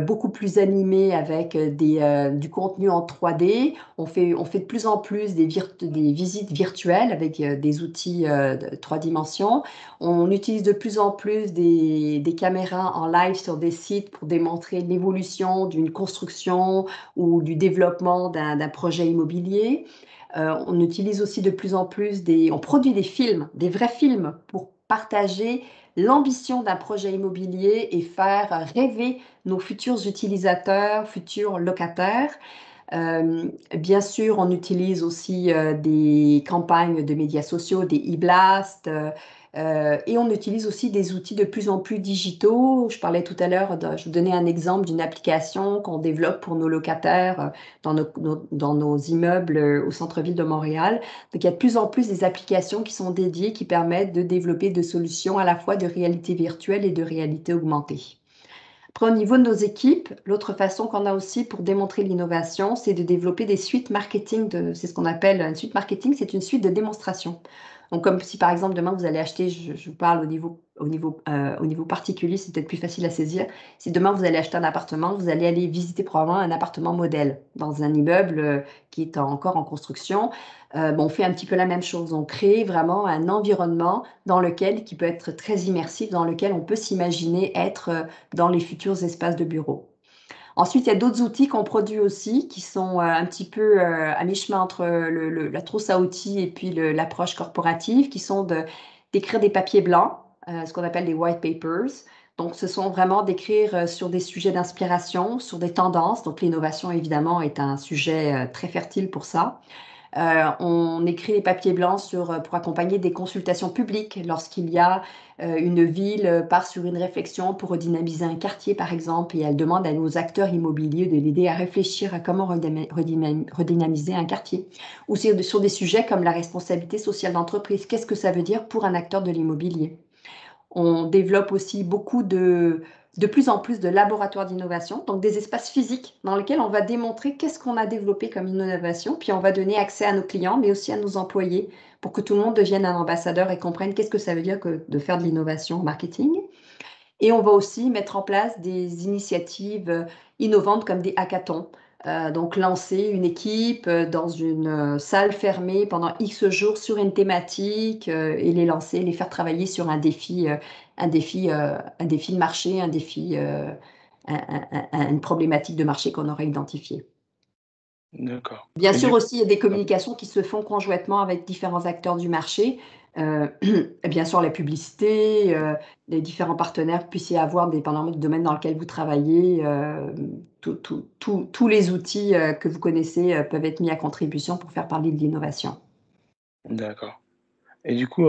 beaucoup plus animées avec du contenu en 3D. On fait de plus en plus des visites virtuelles avec des outils de 3 dimensions. On utilise de plus en plus des caméras en live sur des sites pour démontrer l'évolution d'une construction ou du développement d'un projet immobilier. On utilise aussi de plus en plus on produit des films, des vrais films pour partager l'ambition d'un projet immobilier et faire rêver nos futurs utilisateurs, futurs locataires. Bien sûr, on utilise aussi des campagnes de médias sociaux, des e-blasts, et on utilise aussi des outils de plus en plus digitaux. Je parlais tout à l'heure, je vous donnais un exemple d'une application qu'on développe pour nos locataires dans nos immeubles au centre-ville de Montréal. Donc, il y a de plus en plus des applications qui sont dédiées, qui permettent de développer des solutions à la fois de réalité virtuelle et de réalité augmentée. Après, au niveau de nos équipes, l'autre façon qu'on a aussi pour démontrer l'innovation, c'est de développer des suites marketing. C'est ce qu'on appelle une suite marketing, c'est une suite de démonstration. Donc, comme si par exemple demain vous allez acheter, je vous parle au niveau particulier, c'est peut-être plus facile à saisir. Si demain vous allez acheter un appartement, vous allez aller visiter probablement un appartement modèle dans un immeuble qui est encore en construction. On fait un petit peu la même chose. On crée vraiment un environnement qui peut être très immersif, dans lequel on peut s'imaginer être dans les futurs espaces de bureau. Ensuite, il y a d'autres outils qu'on produit aussi qui sont un petit peu à mi-chemin entre la trousse à outils et puis l'approche corporative, qui sont d'écrire des papiers blancs, ce qu'on appelle des white papers. Donc, ce sont vraiment d'écrire sur des sujets d'inspiration, sur des tendances. Donc, l'innovation, évidemment, est un sujet très fertile pour ça. On écrit les papiers blancs pour accompagner des consultations publiques lorsqu'il y a une ville part sur une réflexion pour redynamiser un quartier, par exemple, et elle demande à nos acteurs immobiliers de l'aider à réfléchir à comment redynamiser un quartier. Ou sur des sujets comme la responsabilité sociale d'entreprise. Qu'est-ce que ça veut dire pour un acteur de l'immobilier? On développe aussi beaucoup de plus en plus de laboratoires d'innovation, donc des espaces physiques dans lesquels on va démontrer qu'est-ce qu'on a développé comme innovation, puis on va donner accès à nos clients, mais aussi à nos employés, pour que tout le monde devienne un ambassadeur et comprenne qu'est-ce que ça veut dire de faire de l'innovation en marketing. Et on va aussi mettre en place des initiatives innovantes comme des hackathons. donc lancer une équipe dans une salle fermée pendant X jours sur une thématique et les lancer, les faire travailler sur un défi de marché, une problématique de marché qu'on aurait identifiée. D'accord. Bien Et sûr du aussi, il y a des communications qui se font conjointement avec différents acteurs du marché. Bien sûr, la publicité, les différents partenaires que vous puissiez avoir, dépendamment du domaine dans lequel vous travaillez, tous les outils que vous connaissez peuvent être mis à contribution pour faire parler de l'innovation. D'accord. Et du coup,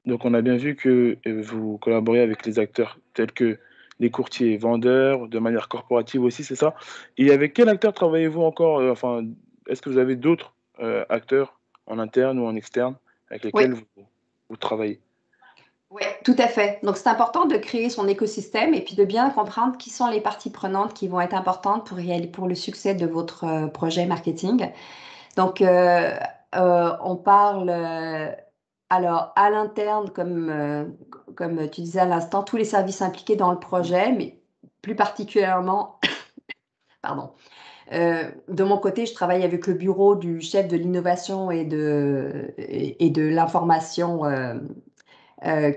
donc on a bien vu que vous collaborez avec les acteurs tels que les courtiers, vendeurs, de manière corporative aussi, c'est ça? Et avec quel acteur travaillez-vous encore? Enfin, est-ce que vous avez d'autres acteurs en interne ou en externe avec Oui. lesquels vous travaillez? Oui, tout à fait. Donc, c'est important de créer son écosystème et puis de bien comprendre qui sont les parties prenantes qui vont être importantes pour le succès de votre projet marketing. Donc, on parle alors à l'interne, comme tu disais à l'instant, tous les services impliqués dans le projet, mais plus particulièrement, pardon. De mon côté, je travaille avec le bureau du chef de l'innovation et de l'information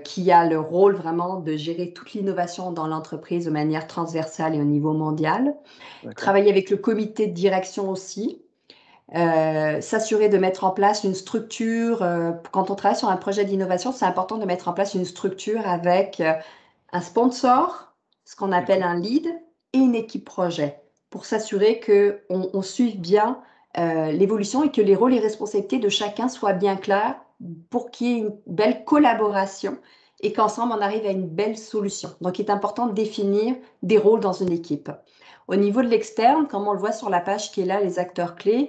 qui a le rôle vraiment de gérer toute l'innovation dans l'entreprise de manière transversale et au niveau mondial. Travailler avec le comité de direction aussi. S'assurer de mettre en place une structure. Quand on travaille sur un projet d'innovation, c'est important de mettre en place une structure avec un sponsor, ce qu'on appelle un lead, et une équipe projet pour s'assurer qu'on suive bien l'évolution et que les rôles et responsabilités de chacun soient bien clairs pour qu'il y ait une belle collaboration et qu'ensemble on arrive à une belle solution. Donc, il est important de définir des rôles dans une équipe. Au niveau de l'externe, comme on le voit sur la page qui est là, les acteurs clés,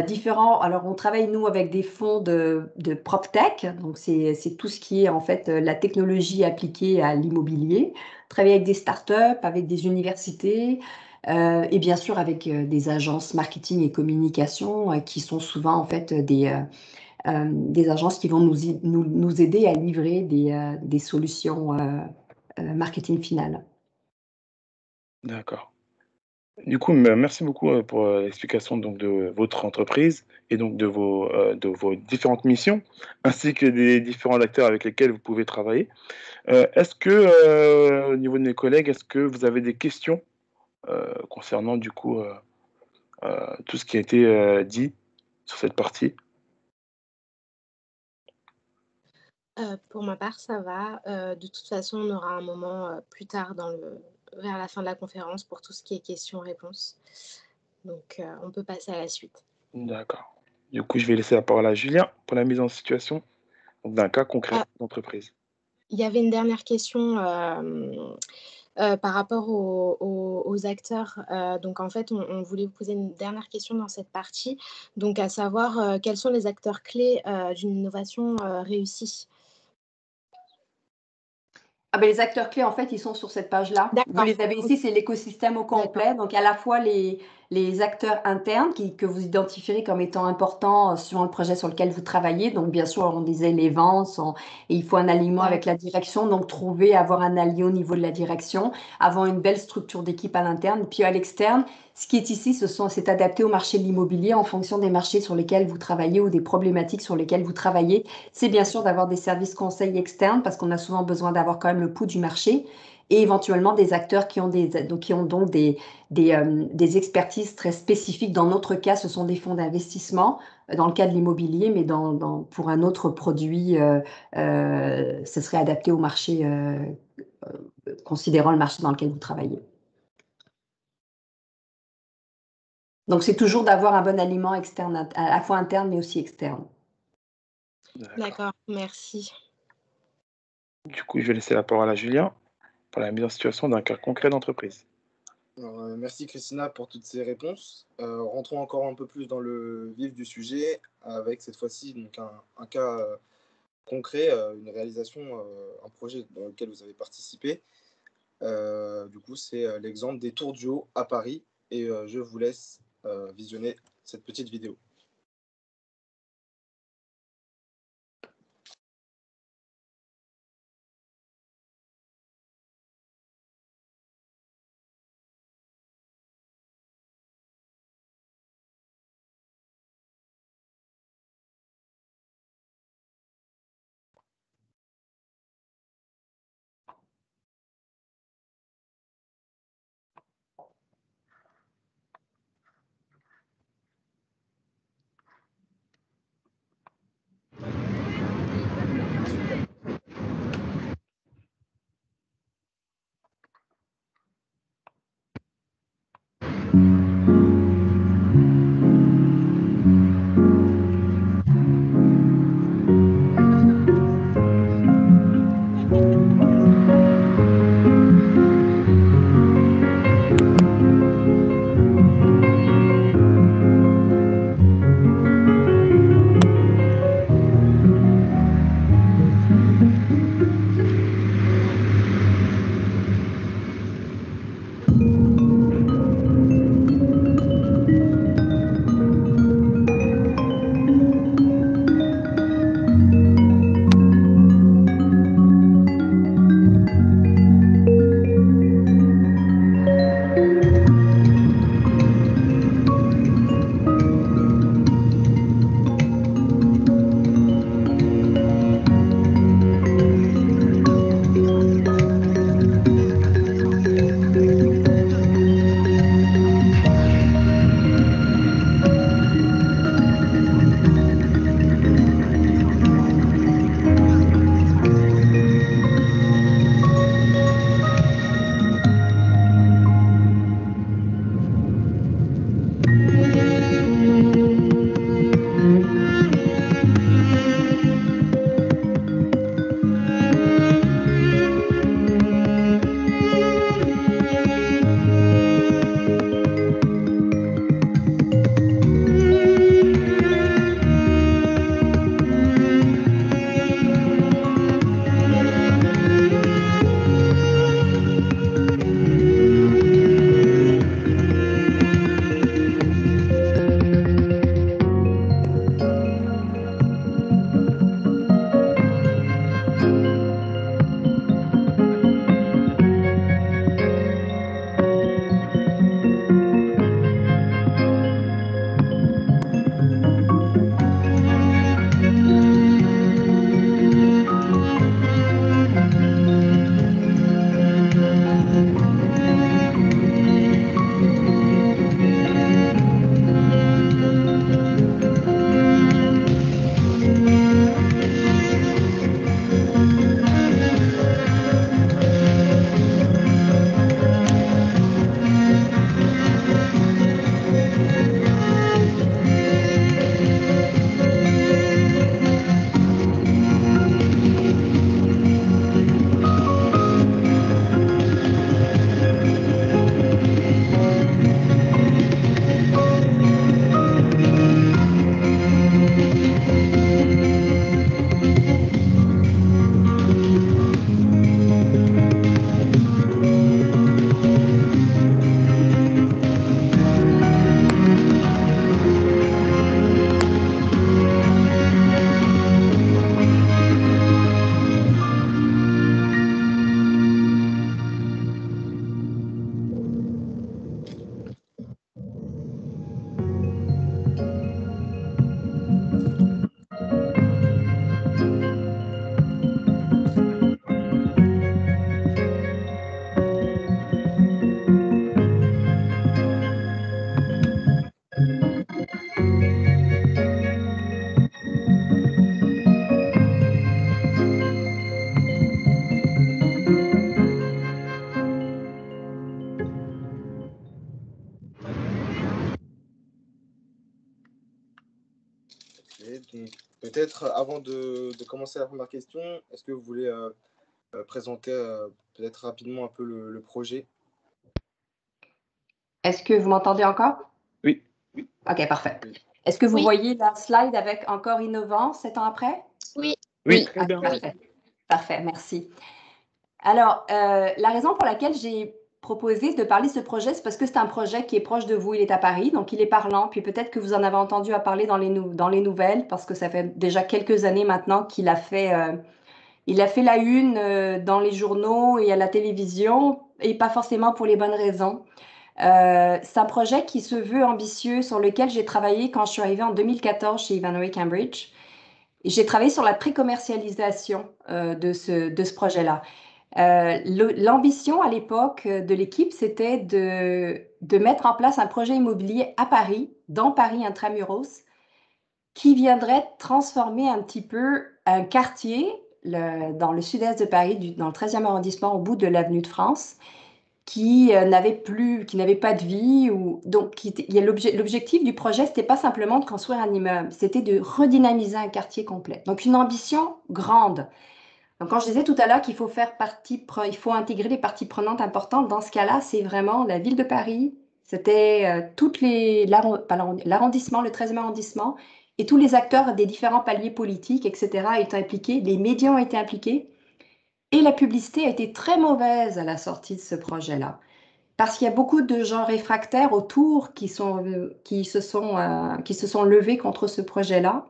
différents. Alors, on travaille, nous, avec des fonds de PropTech. Donc, c'est tout ce qui est, en fait, la technologie appliquée à l'immobilier. Travailler avec des startups, avec des universités et bien sûr avec des agences marketing et communication qui sont souvent, en fait, des agences qui vont nous aider à livrer des solutions marketing finales. D'accord. Du coup, merci beaucoup pour l'explication donc, de votre entreprise et donc de vos différentes missions, ainsi que des différents acteurs avec lesquels vous pouvez travailler. Est-ce que, au niveau de mes collègues, est-ce que vous avez des questions concernant du coup tout ce qui a été dit sur cette partie? Pour ma part, ça va. De toute façon, on aura un moment plus tard vers la fin de la conférence pour tout ce qui est questions-réponses. Donc, on peut passer à la suite. D'accord. Du coup, je vais laisser la parole à Julien pour la mise en situation d'un cas concret d'entreprise. Il y avait une dernière question par rapport aux acteurs. Donc, en fait, on voulait vous poser une dernière question dans cette partie, donc à savoir quels sont les acteurs clés d'une innovation réussie. Ah ben, les acteurs clés, en fait, ils sont sur cette page-là. Vous les avez ici, c'est l'écosystème au complet. Donc, à la fois les acteurs internes que vous identifierez comme étant importants sur le projet sur lequel vous travaillez. Donc, bien sûr, on disait les ventes, et il faut un alignement avec la direction. Donc, avoir un allié au niveau de la direction, avoir une belle structure d'équipe à l'interne. Puis, à l'externe, ce qui est ici, c'est adapté au marché de l'immobilier en fonction des marchés sur lesquels vous travaillez ou des problématiques sur lesquelles vous travaillez. C'est bien sûr d'avoir des services conseils externes parce qu'on a souvent besoin d'avoir quand même le pouls du marché et éventuellement des acteurs qui ont donc des expertises très spécifiques. Dans notre cas, ce sont des fonds d'investissement dans le cas de l'immobilier, mais pour un autre produit, ce serait adapté au marché, considérant le marché dans lequel vous travaillez. Donc, c'est toujours d'avoir un bon aliment externe, à la fois interne, mais aussi externe. D'accord, merci. Du coup, je vais laisser la parole à Julien pour la mise en situation d'un cas concret d'entreprise. Merci Christina pour toutes ces réponses. Rentrons encore un peu plus dans le vif du sujet avec cette fois-ci donc un cas concret, une réalisation, un projet dans lequel vous avez participé. Du coup, c'est l'exemple des Tours du Haut à Paris et je vous laisse visionner cette petite vidéo. Donc, peut-être avant de commencer la première question, est-ce que vous voulez présenter peut-être rapidement un peu le projet? Est-ce que vous m'entendez encore? Oui. OK, parfait. Est-ce que vous Oui. voyez la slide avec encore innovant 7 ans après? Oui. Oui. Très bien. Parfait. Parfait, merci. Alors, la raison pour laquelle j'ai proposé de parler de ce projet, c'est parce que c'est un projet qui est proche de vous. Il est à Paris, donc il est parlant. Puis peut-être que vous en avez entendu à parler dans les nouvelles, parce que ça fait déjà quelques années maintenant qu'il a fait, la une dans les journaux et à la télévision, et pas forcément pour les bonnes raisons. C'est un projet qui se veut ambitieux, sur lequel j'ai travaillé quand je suis arrivée en 2014 chez Ivanhoe Cambridge. Et j'ai travaillé sur la pré-commercialisation de ce projet-là. L'ambition à l'époque de l'équipe, c'était de mettre en place un projet immobilier à Paris, dans Paris intramuros, qui viendrait transformer un petit peu un quartier dans le sud-est de Paris, dans le 13e arrondissement, au bout de l'avenue de France, qui n'avait pas de vie. Donc, l'objectif du projet, c'était pas simplement de construire un immeuble, c'était de redynamiser un quartier complet. Donc, une ambition grande. Donc, quand je disais tout à l'heure qu'il faut il faut intégrer les parties prenantes importantes, dans ce cas-là, c'est vraiment la ville de Paris, c'était l'arrondissement, le 13e arrondissement, et tous les acteurs des différents paliers politiques, etc., étaient impliqués, les médias ont été impliqués, et la publicité a été très mauvaise à la sortie de ce projet-là. Parce qu'il y a beaucoup de gens réfractaires autour qui se sont levés contre ce projet-là.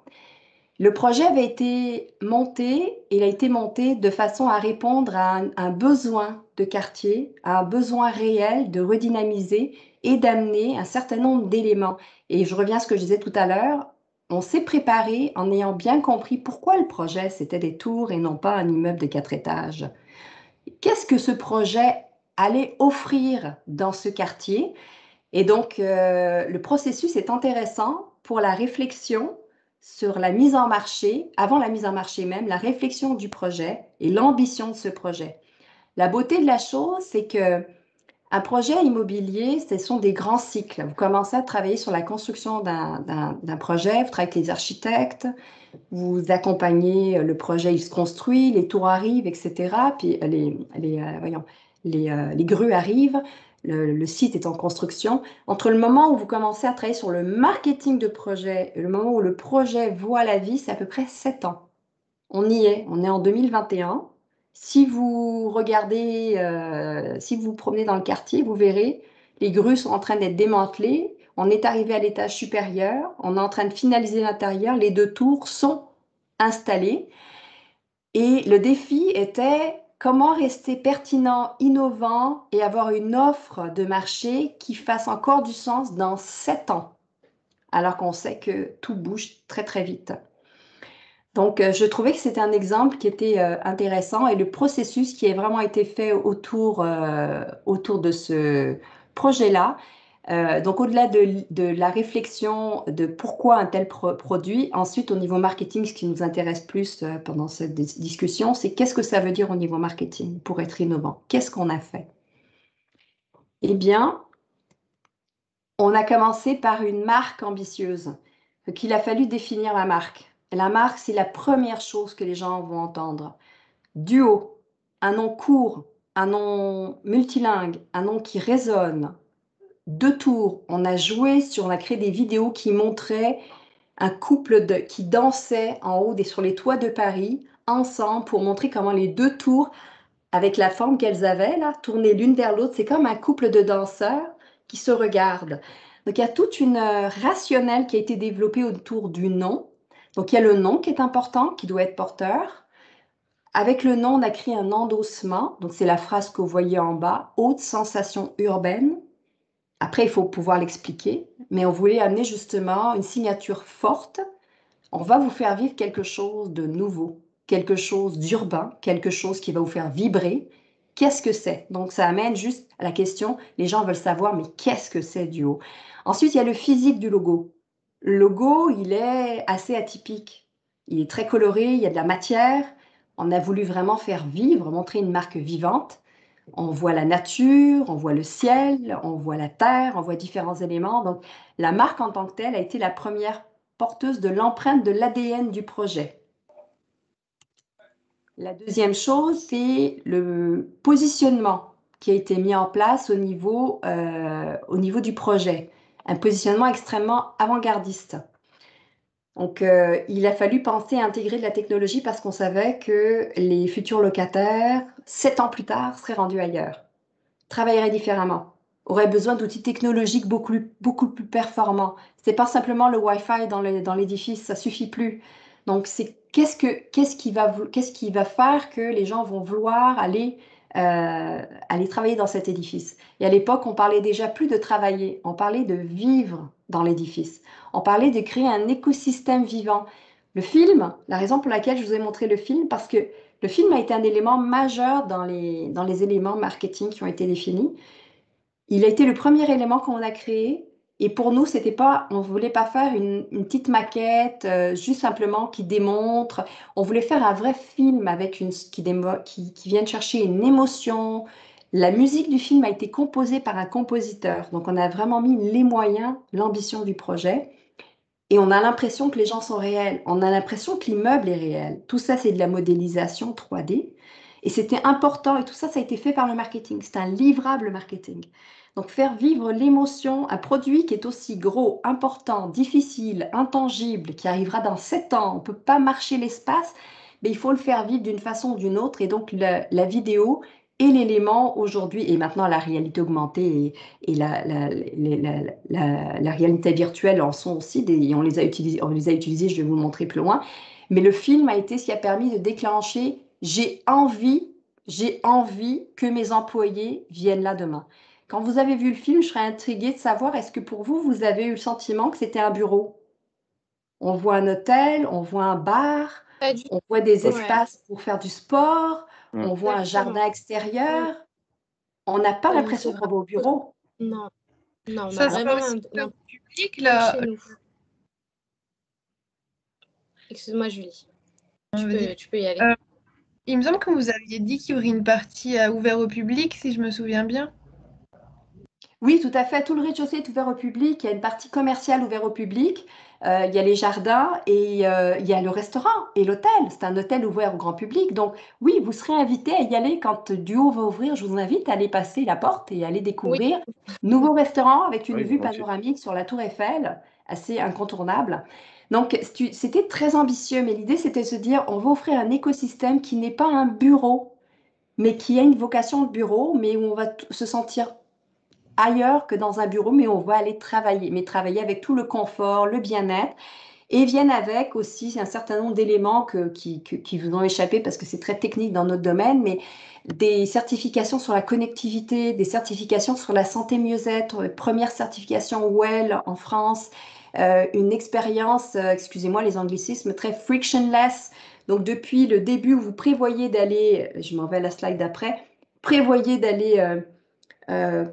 Le projet avait été monté, il a été monté de façon à répondre à un besoin de quartier, à un besoin réel de redynamiser et d'amener un certain nombre d'éléments. Et je reviens à ce que je disais tout à l'heure, on s'est préparé en ayant bien compris pourquoi le projet, c'était des tours et non pas un immeuble de 4 étages. Qu'est-ce que ce projet allait offrir dans ce quartier? Et donc, le processus est intéressant pour la réflexion sur la mise en marché, avant la mise en marché même, la réflexion du projet et l'ambition de ce projet. La beauté de la chose, c'est que un projet immobilier, ce sont des grands cycles. Vous commencez à travailler sur la construction d'un projet, vous travaillez avec les architectes, vous accompagnez le projet, il se construit, les tours arrivent, etc. Puis les grues arrivent, le site est en construction. Entre le moment où vous commencez à travailler sur le marketing de projet et le moment où le projet voit la vie, c'est à peu près 7 ans. On y est, on est en 2021. Si vous regardez, si vous vous promenez dans le quartier, vous verrez, les grues sont en train d'être démantelées. On est arrivé à l'étage supérieur. On est en train de finaliser l'intérieur. Les 2 tours sont installées. Et le défi était comment rester pertinent, innovant et avoir une offre de marché qui fasse encore du sens dans 7 ans, alors qu'on sait que tout bouge très, très vite. Donc, je trouvais que c'était un exemple qui était intéressant et le processus qui a vraiment été fait autour de ce projet-là. Donc, au-delà de la réflexion de pourquoi un tel produit, ensuite, au niveau marketing, ce qui nous intéresse plus pendant cette discussion, c'est qu'est-ce que ça veut dire au niveau marketing pour être innovant? Qu'est-ce qu'on a fait? Eh bien, on a commencé par une marque ambitieuse. Donc, il a fallu définir la marque. La marque, c'est la première chose que les gens vont entendre. Duo, un nom court, un nom multilingue, un nom qui résonne. 2 tours, on a créé des vidéos qui montraient un couple qui dansait en haut sur les toits de Paris, ensemble, pour montrer comment les 2 tours, avec la forme qu'elles avaient, là, tournées l'une vers l'autre, c'est comme un couple de danseurs qui se regardent. Donc, il y a toute une rationnelle qui a été développée autour du nom. Donc, il y a le nom qui est important, qui doit être porteur. Avec le nom, on a créé un endossement. Donc, c'est la phrase que vous voyez en bas, haute sensation urbaine. Après, il faut pouvoir l'expliquer, mais on voulait amener justement une signature forte. On va vous faire vivre quelque chose de nouveau, quelque chose d'urbain, quelque chose qui va vous faire vibrer. Qu'est-ce que c'est? Donc, ça amène juste à la question, les gens veulent savoir, mais qu'est-ce que c'est Duo? Ensuite, il y a le physique du logo. Le logo, il est assez atypique. Il est très coloré, il y a de la matière. On a voulu vraiment faire vivre, montrer une marque vivante. On voit la nature, on voit le ciel, on voit la terre, on voit différents éléments. Donc, la marque en tant que telle a été la première porteuse de l'empreinte de l'ADN du projet. La deuxième chose, c'est le positionnement qui a été mis en place au niveau du projet. Un positionnement extrêmement avant-gardiste. Donc, il a fallu penser à intégrer de la technologie parce qu'on savait que les futurs locataires, 7 ans plus tard, seraient rendus ailleurs, travailleraient différemment, auraient besoin d'outils technologiques beaucoup plus performants. Ce n'est pas simplement le Wi-Fi dans l'édifice, ça ne suffit plus. Donc, c'est qu'est-ce qui va faire que les gens vont vouloir aller travailler dans cet édifice. Et à l'époque, on parlait déjà plus de travailler, on parlait de vivre dans l'édifice. On parlait de créer un écosystème vivant. Le film, la raison pour laquelle je vous ai montré le film, parce que le film a été un élément majeur dans les éléments marketing qui ont été définis. Il a été le premier élément qu'on a créé. Et pour nous, on ne voulait pas faire une petite maquette, juste simplement qui démontre. On voulait faire un vrai film avec qui vienne chercher une émotion. La musique du film a été composée par un compositeur. Donc, on a vraiment mis les moyens, l'ambition du projet. Et on a l'impression que les gens sont réels. On a l'impression que l'immeuble est réel. Tout ça, c'est de la modélisation 3D. Et c'était important. Et tout ça, ça a été fait par le marketing. C'est un livrable marketing. Donc, faire vivre l'émotion, un produit qui est aussi gros, important, difficile, intangible, qui arrivera dans 7 ans, on ne peut pas marcher l'espace, mais il faut le faire vivre d'une façon ou d'une autre. Et donc, la vidéo est l'élément aujourd'hui, et maintenant la réalité augmentée et la réalité virtuelle en sont aussi, on les a utilisés, je vais vous le montrer plus loin. Mais le film a été ce qui a permis de déclencher « j'ai envie que mes employés viennent là demain ». Quand vous avez vu le film, je serais intriguée de savoir, est-ce que pour vous, vous avez eu le sentiment que c'était un bureau? On voit un hôtel, on voit un bar, on voit des espaces pour faire du sport, on voit un jardin extérieur. On n'a pas l'impression qu'on va au bureau. Non, on ça a vraiment un public là. Chez nous. Excuse-moi, Julie. Tu peux y aller. Il me semble que vous aviez dit qu'il y aurait une partie ouverte au public, si je me souviens bien. Oui, tout à fait. Tout le rez-de-chaussée est ouvert au public. Il y a une partie commerciale ouverte au public. Il y a les jardins et il y a le restaurant et l'hôtel. C'est un hôtel ouvert au grand public. Donc, oui, vous serez invité à y aller quand Duo va ouvrir. Je vous invite à aller passer la porte et aller découvrir nouveau restaurant avec une vue panoramique sur la Tour Eiffel, assez incontournable. Donc, c'était très ambitieux, mais l'idée, c'était de se dire, on va offrir un écosystème qui n'est pas un bureau, mais qui a une vocation de bureau, mais où on va se sentir ailleurs que dans un bureau, mais on va aller travailler, mais travailler avec tout le confort, le bien-être, et viennent avec aussi un certain nombre d'éléments qui vous ont échappé parce que c'est très technique dans notre domaine, mais des certifications sur la connectivité, des certifications sur la santé mieux-être, première certification WELL en France, une expérience, excusez-moi les anglicismes, très frictionless. Donc depuis le début où vous prévoyez d'aller, je m'en vais à la slide d'après, prévoyez d'aller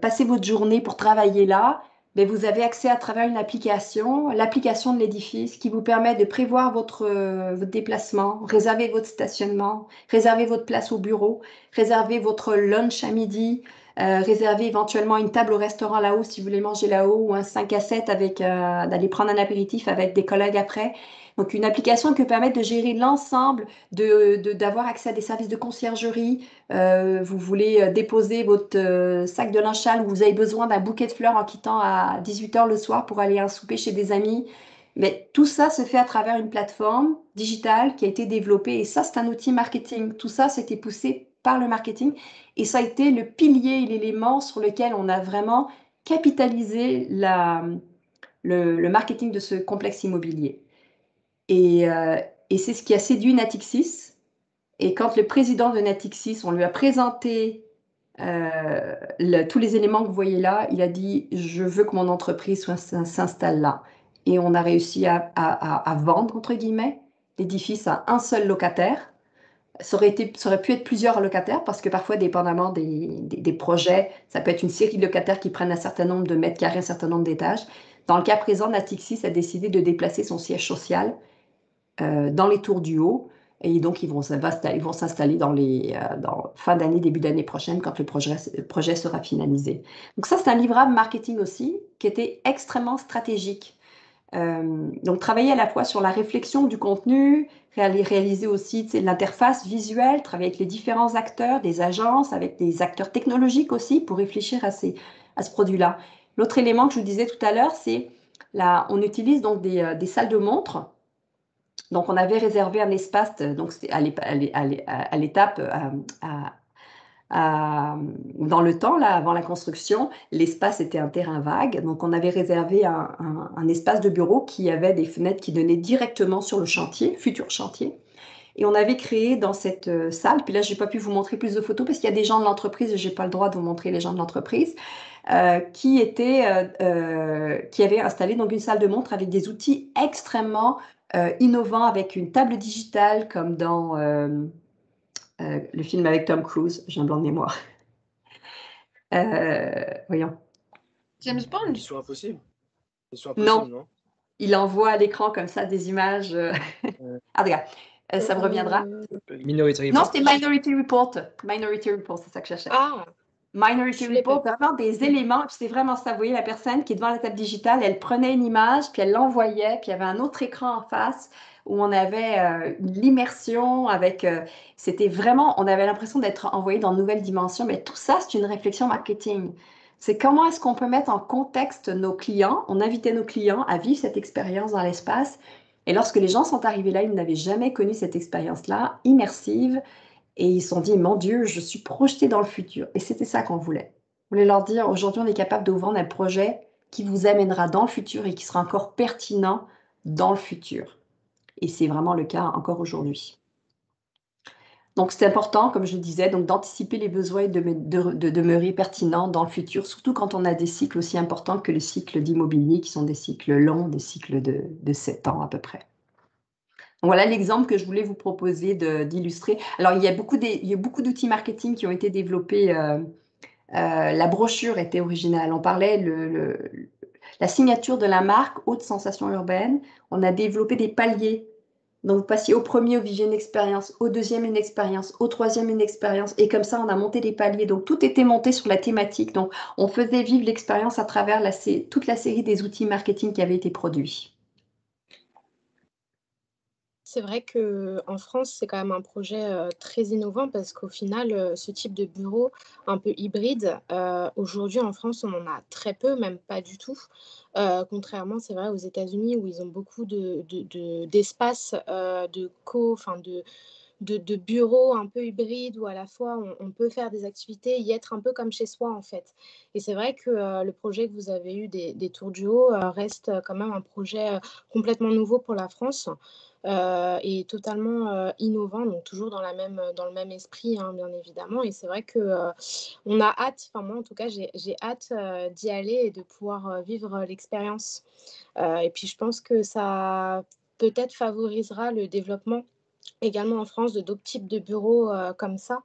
passer votre journée pour travailler là, mais vous avez accès à travers une application, l'application de l'édifice qui vous permet de prévoir votre déplacement, réserver votre stationnement, réserver votre place au bureau, réserver votre lunch à midi, réserver éventuellement une table au restaurant là-haut si vous voulez manger là-haut ou un 5 à 7 avec d'aller prendre un apéritif avec des collègues après. Donc, une application qui peut permettre de gérer l'ensemble, d'avoir accès à des services de conciergerie. Vous voulez déposer votre sac de linge sale ou vous avez besoin d'un bouquet de fleurs en quittant à 18h le soir pour aller à un souper chez des amis. Mais tout ça se fait à travers une plateforme digitale qui a été développée. Et ça, c'est un outil marketing. Tout ça, c'était poussé par le marketing. Et ça a été le pilier et l'élément sur lequel on a vraiment capitalisé le marketing de ce complexe immobilier. Et c'est ce qui a séduit Natixis. Et quand le président de Natixis, on lui a présenté tous les éléments que vous voyez là, il a dit « Je veux que mon entreprise s'installe là ». Et on a réussi à vendre, entre guillemets, l'édifice à un seul locataire. Ça aurait pu être plusieurs locataires parce que parfois, dépendamment des projets, ça peut être une série de locataires qui prennent un certain nombre de mètres carrés, un certain nombre d'étages. Dans le cas présent, Natixis a décidé de déplacer son siège social dans les tours du haut. Et donc, ils vont s'installer dans fin d'année, début d'année prochaine, quand le projet sera finalisé. Donc ça, c'est un livrable marketing aussi qui était extrêmement stratégique. Donc, travailler à la fois sur la réflexion du contenu, réaliser aussi l'interface visuelle, travailler avec les différents acteurs, des agences, avec des acteurs technologiques aussi pour réfléchir à ce produit-là. L'autre élément que je vous disais tout à l'heure, c'est on utilise donc des salles de montre. Donc, on avait réservé un espace, donc c'était à l'étape dans le temps, là, avant la construction, l'espace était un terrain vague. Donc, on avait réservé un espace de bureau qui avait des fenêtres qui donnaient directement sur le chantier, futur chantier. Et on avait créé dans cette salle, puis là, je n'ai pas pu vous montrer plus de photos parce qu'il y a des gens de l'entreprise, et je n'ai pas le droit de vous montrer les gens de l'entreprise, qui avaient installé donc une salle de montre avec des outils extrêmement innovants, avec une table digitale comme dans le film avec Tom Cruise, j'ai un blanc de mémoire. Voyons. James Bond? Mission Impossible. Mission Impossible, non? Il envoie à l'écran comme ça des images. Ah, regarde, ça me reviendra. Minority Non, Report. c'était Minority Report. Minority Report, c'est ça que je cherchais. Ah, Minority Report, vraiment des éléments. Puis c'est vraiment ça. Vous voyez la personne qui est devant la table digitale, elle prenait une image, puis elle l'envoyait, puis il y avait un autre écran en face où on avait l'immersion avec. C'était vraiment, on avait l'impression d'être envoyé dans de nouvelles dimensions. Mais tout ça, c'est une réflexion marketing. C'est comment est-ce qu'on peut mettre en contexte nos clients. On invitait nos clients à vivre cette expérience dans l'espace. Et lorsque les gens sont arrivés là, ils n'avaient jamais connu cette expérience-là, immersive. Et ils se sont dit, mon Dieu, je suis projetée dans le futur. Et c'était ça qu'on voulait. On voulait leur dire, aujourd'hui, on est capable de vous vendre un projet qui vous amènera dans le futur et qui sera encore pertinent dans le futur. Et c'est vraiment le cas encore aujourd'hui. Donc, c'est important, comme je le disais, donc d'anticiper les besoins et de demeurer pertinent dans le futur, surtout quand on a des cycles aussi importants que les cycles d'immobilier, qui sont des cycles longs, des cycles de 7 ans à peu près. Donc, voilà l'exemple que je voulais vous proposer d'illustrer. Alors, il y a beaucoup d'outils marketing qui ont été développés. La brochure était originale. On parlait la signature de la marque, haute sensation urbaine. On a développé des paliers. Donc, vous passiez au premier, vous viviez une expérience, au deuxième, une expérience, au troisième, une expérience. Et comme ça, on a monté des paliers. Donc, tout était monté sur la thématique. Donc, on faisait vivre l'expérience à travers toute la série des outils marketing qui avaient été produits. C'est vrai qu'en France, c'est quand même un projet très innovant parce qu'au final, ce type de bureau un peu hybride, aujourd'hui en France, on en a très peu, même pas du tout. Contrairement, c'est vrai, aux États-Unis où ils ont beaucoup d'espaces de bureaux un peu hybrides où à la fois on peut faire des activités, y être un peu comme chez soi en fait. Et c'est vrai que le projet que vous avez eu des Tours du Haut reste quand même un projet complètement nouveau pour la France. Et totalement innovant, donc toujours dans le même esprit, hein, bien évidemment. Et c'est vrai qu'on a hâte, enfin moi en tout cas, j'ai hâte d'y aller et de pouvoir vivre l'expérience. Et puis je pense que ça peut-être favorisera le développement également en France de d'autres types de bureaux comme ça,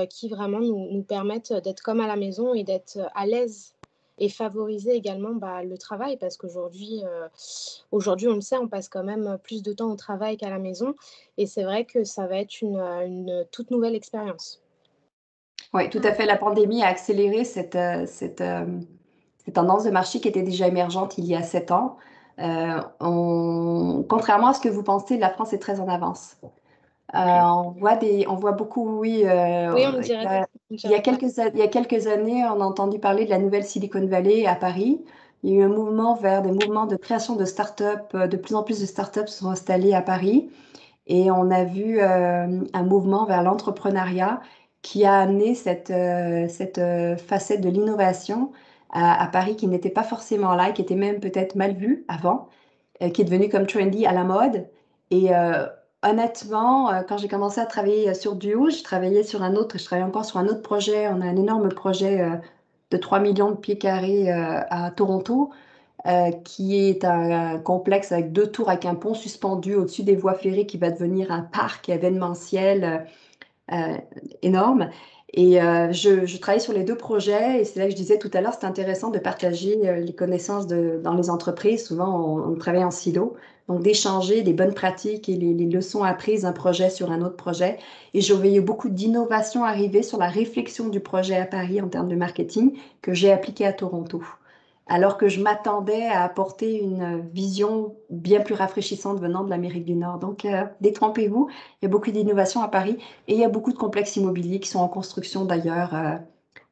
qui vraiment nous permettent d'être comme à la maison et d'être à l'aise et favoriser également le travail parce qu'aujourd'hui, on le sait, on passe quand même plus de temps au travail qu'à la maison et c'est vrai que ça va être une toute nouvelle expérience. Oui, tout à fait. La pandémie a accéléré cette tendance de marché qui était déjà émergente il y a 7 ans. Contrairement à ce que vous pensez, la France est très en avance. On voit beaucoup, oui. Oui, on dirait. Il y a quelques années, on a entendu parler de la nouvelle Silicon Valley à Paris. Il y a eu un mouvement vers des mouvements de création de start-up. De plus en plus de start-up se sont installées à Paris. Et on a vu un mouvement vers l'entrepreneuriat qui a amené cette facette de l'innovation à Paris qui n'était pas forcément là et qui était même peut-être mal vue avant, qui est devenue comme trendy à la mode. Et honnêtement, quand j'ai commencé à travailler sur Duo, je travaillais encore sur un autre projet. On a un énorme projet de 3 millions de pieds carrés à Toronto, qui est un complexe avec 2 tours avec un pont suspendu au-dessus des voies ferrées qui va devenir un parc événementiel énorme. Et je travaille sur les 2 projets et c'est là que je disais tout à l'heure, c'est intéressant de partager les connaissances dans les entreprises. Souvent, on travaille en silo, donc d'échanger des bonnes pratiques et les leçons apprises d'un projet sur un autre projet. Et j'ai vu beaucoup d'innovations arriver sur la réflexion du projet à Paris en termes de marketing que j'ai appliqué à Toronto. alors que je m'attendais à apporter une vision bien plus rafraîchissante venant de l'Amérique du Nord. Donc, détrompez-vous, il y a beaucoup d'innovations à Paris et il y a beaucoup de complexes immobiliers qui sont en construction d'ailleurs,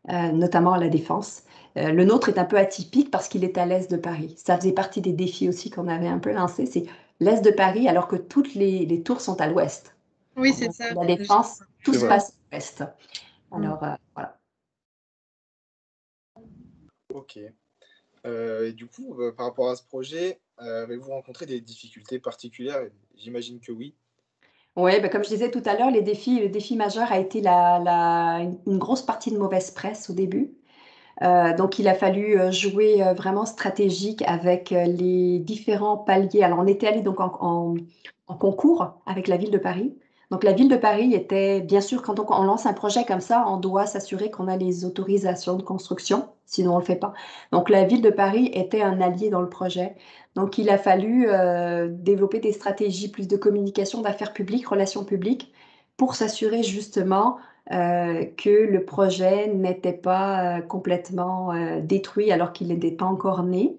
notamment à La Défense. Le nôtre est un peu atypique parce qu'il est à l'est de Paris. Ça faisait partie des défis aussi qu'on avait un peu lancés, c'est l'est de Paris alors que toutes les tours sont à l'ouest. Oui, c'est ça. La Défense, tout se passe à l'ouest. Alors, voilà. Ok. Et du coup, par rapport à ce projet, avez-vous rencontré des difficultés particulières? J'imagine que oui. Oui, ben comme je disais tout à l'heure, le défi majeur a été une grosse partie de mauvaise presse au début. Donc, il a fallu jouer vraiment stratégique avec les différents paliers. Alors, on était allé donc en concours avec la ville de Paris. Donc, la ville de Paris était, bien sûr, quand on lance un projet comme ça, on doit s'assurer qu'on a les autorisations de construction, sinon on ne le fait pas. Donc, la ville de Paris était un allié dans le projet. Donc, il a fallu développer des stratégies, plus de communication, d'affaires publiques, relations publiques, pour s'assurer justement que le projet n'était pas complètement détruit alors qu'il n'était pas encore né.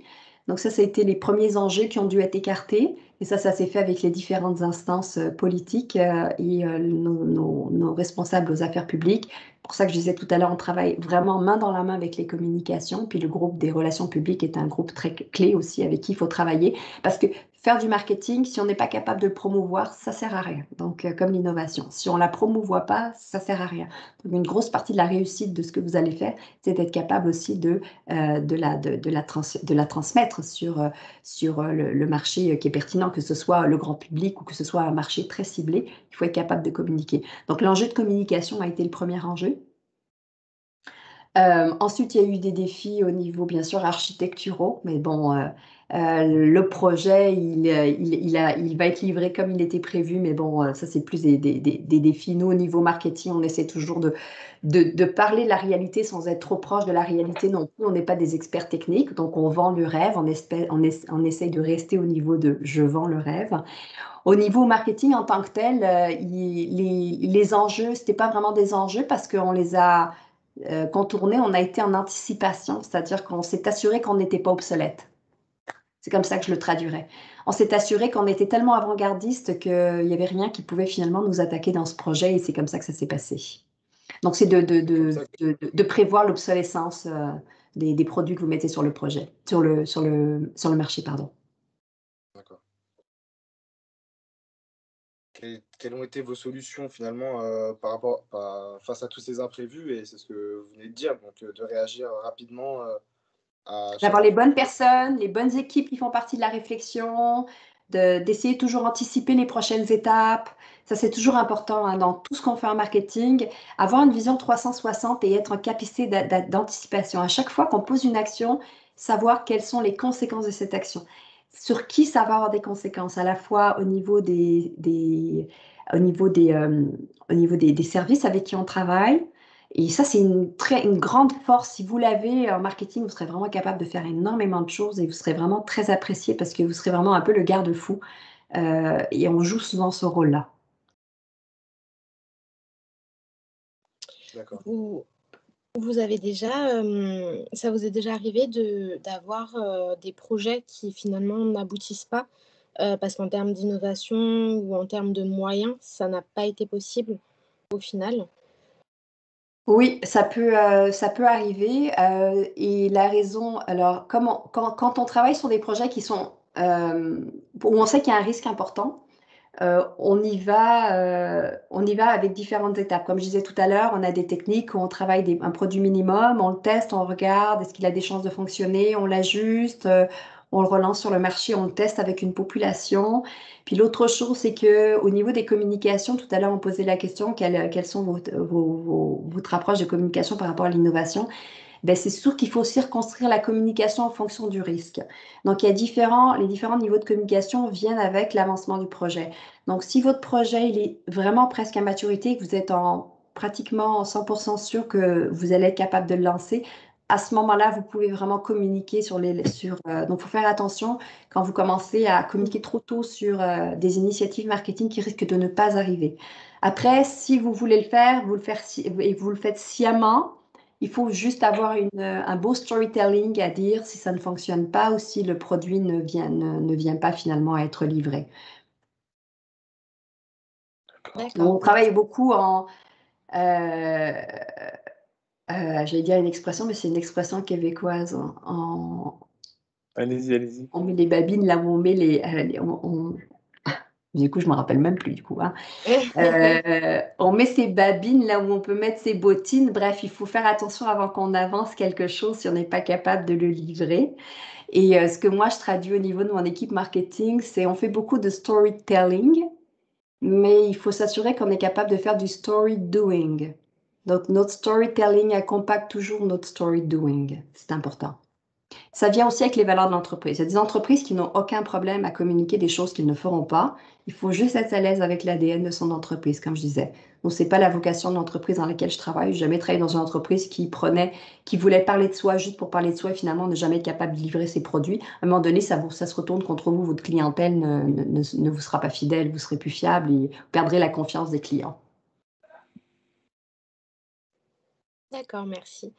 Donc ça a été les premiers enjeux qui ont dû être écartés. Et ça s'est fait avec les différentes instances politiques et nos responsables aux affaires publiques. Pour ça que je disais tout à l'heure, on travaille vraiment main dans la main avec les communications. Puis le groupe des relations publiques est un groupe très clé aussi avec qui il faut travailler. Parce que faire du marketing, si on n'est pas capable de le promouvoir, ça sert à rien. Donc, comme l'innovation, si on la promouvoit pas, ça sert à rien. Donc, une grosse partie de la réussite de ce que vous allez faire, c'est d'être capable aussi de la transmettre sur le marché qui est pertinent, que ce soit le grand public ou que ce soit un marché très ciblé. Il faut être capable de communiquer. Donc, l'enjeu de communication a été le premier enjeu. Ensuite, il y a eu des défis au niveau, bien sûr, architecturaux, mais bon, le projet, il va être livré comme il était prévu, mais bon, ça, c'est plus des défis. Nous, au niveau marketing, on essaie toujours de parler de la réalité sans être trop proche de la réalité non plus. On n'est pas des experts techniques, donc on vend le rêve, on essaye de rester au niveau de « je vends le rêve ». Au niveau marketing en tant que tel, les enjeux, ce n'était pas vraiment des enjeux parce qu'on les a contournés, on a été en anticipation, c'est-à-dire qu'on s'est assuré qu'on n'était pas obsolète. C'est comme ça que je le traduirais. On s'est assuré qu'on était tellement avant-gardiste qu'il n'y avait rien qui pouvait finalement nous attaquer dans ce projet et c'est comme ça que ça s'est passé. Donc, c'est de prévoir l'obsolescence des produits que vous mettez sur le projet, sur le marché, pardon. D'accord. Quelles ont été vos solutions finalement face à tous ces imprévus? Et c'est ce que vous venez de dire, donc de réagir rapidement D'avoir les bonnes personnes, les bonnes équipes qui font partie de la réflexion, d'essayer toujours anticiper les prochaines étapes. Ça, c'est toujours important hein, dans tout ce qu'on fait en marketing. Avoir une vision 360 et être en capacité d'anticipation. À chaque fois qu'on pose une action, savoir quelles sont les conséquences de cette action. Sur qui ça va avoir des conséquences, à la fois au niveau des services avec qui on travaille. Et ça, c'est une grande force. Si vous l'avez en marketing, vous serez vraiment capable de faire énormément de choses et vous serez vraiment très apprécié parce que vous serez vraiment un peu le garde-fou. Et on joue souvent ce rôle-là. D'accord. Vous avez déjà, ça vous est déjà arrivé d'avoir des projets qui finalement n'aboutissent pas parce qu'en termes d'innovation ou en termes de moyens, ça n'a pas été possible au final? Oui, ça peut arriver. Et la raison, alors, quand on travaille sur des projets qui sont, où on sait qu'il y a un risque important, on y va avec différentes étapes. Comme je disais tout à l'heure, on a des techniques où on travaille un produit minimum, on le teste, on regarde, est-ce qu'il a des chances de fonctionner, on l'ajuste, on le relance sur le marché, on le teste avec une population. Puis l'autre chose, c'est qu'au niveau des communications, tout à l'heure, on posait la question, quelles sont votre approche de communication par rapport à l'innovation? Ben, c'est sûr qu'il faut circonscrire la communication en fonction du risque. Donc, les différents niveaux de communication viennent avec l'avancement du projet. Donc, si votre projet il est vraiment presque à maturité, que vous êtes pratiquement 100% sûr que vous allez être capable de le lancer, à ce moment-là, vous pouvez vraiment communiquer donc, il faut faire attention quand vous commencez à communiquer trop tôt sur des initiatives marketing qui risquent de ne pas arriver. Après, si vous voulez le faire, et vous le faites sciemment, Il faut juste avoir un beau storytelling à dire si ça ne fonctionne pas ou si le produit ne vient pas finalement à être livré. On travaille beaucoup en... j'allais dire une expression, mais c'est une expression québécoise. Allez-y. On met les babines là où on met les... Du coup, je ne me rappelle même plus du coup. Hein. On met ses babines là où on peut mettre ses bottines. Bref, il faut faire attention avant qu'on avance quelque chose si on n'est pas capable de le livrer. Et ce que moi, je traduis au niveau de mon équipe marketing, c'est on fait beaucoup de storytelling, mais il faut s'assurer qu'on est capable de faire du story doing. Donc, notre storytelling accompagne toujours notre story doing. C'est important. Ça vient aussi avec les valeurs de l'entreprise. Il y a des entreprises qui n'ont aucun problème à communiquer des choses qu'ils ne feront pas. Il faut juste être à l'aise avec l'ADN de son entreprise, comme je disais. Donc, ce n'est pas la vocation de l'entreprise dans laquelle je travaille. Je n'ai jamais travaillé dans une entreprise qui voulait parler de soi juste pour parler de soi et finalement ne jamais être capable de livrer ses produits. À un moment donné, ça se retourne contre vous. Votre clientèle ne vous sera pas fidèle, vous serez plus fiable et vous perdrez la confiance des clients. D'accord, merci.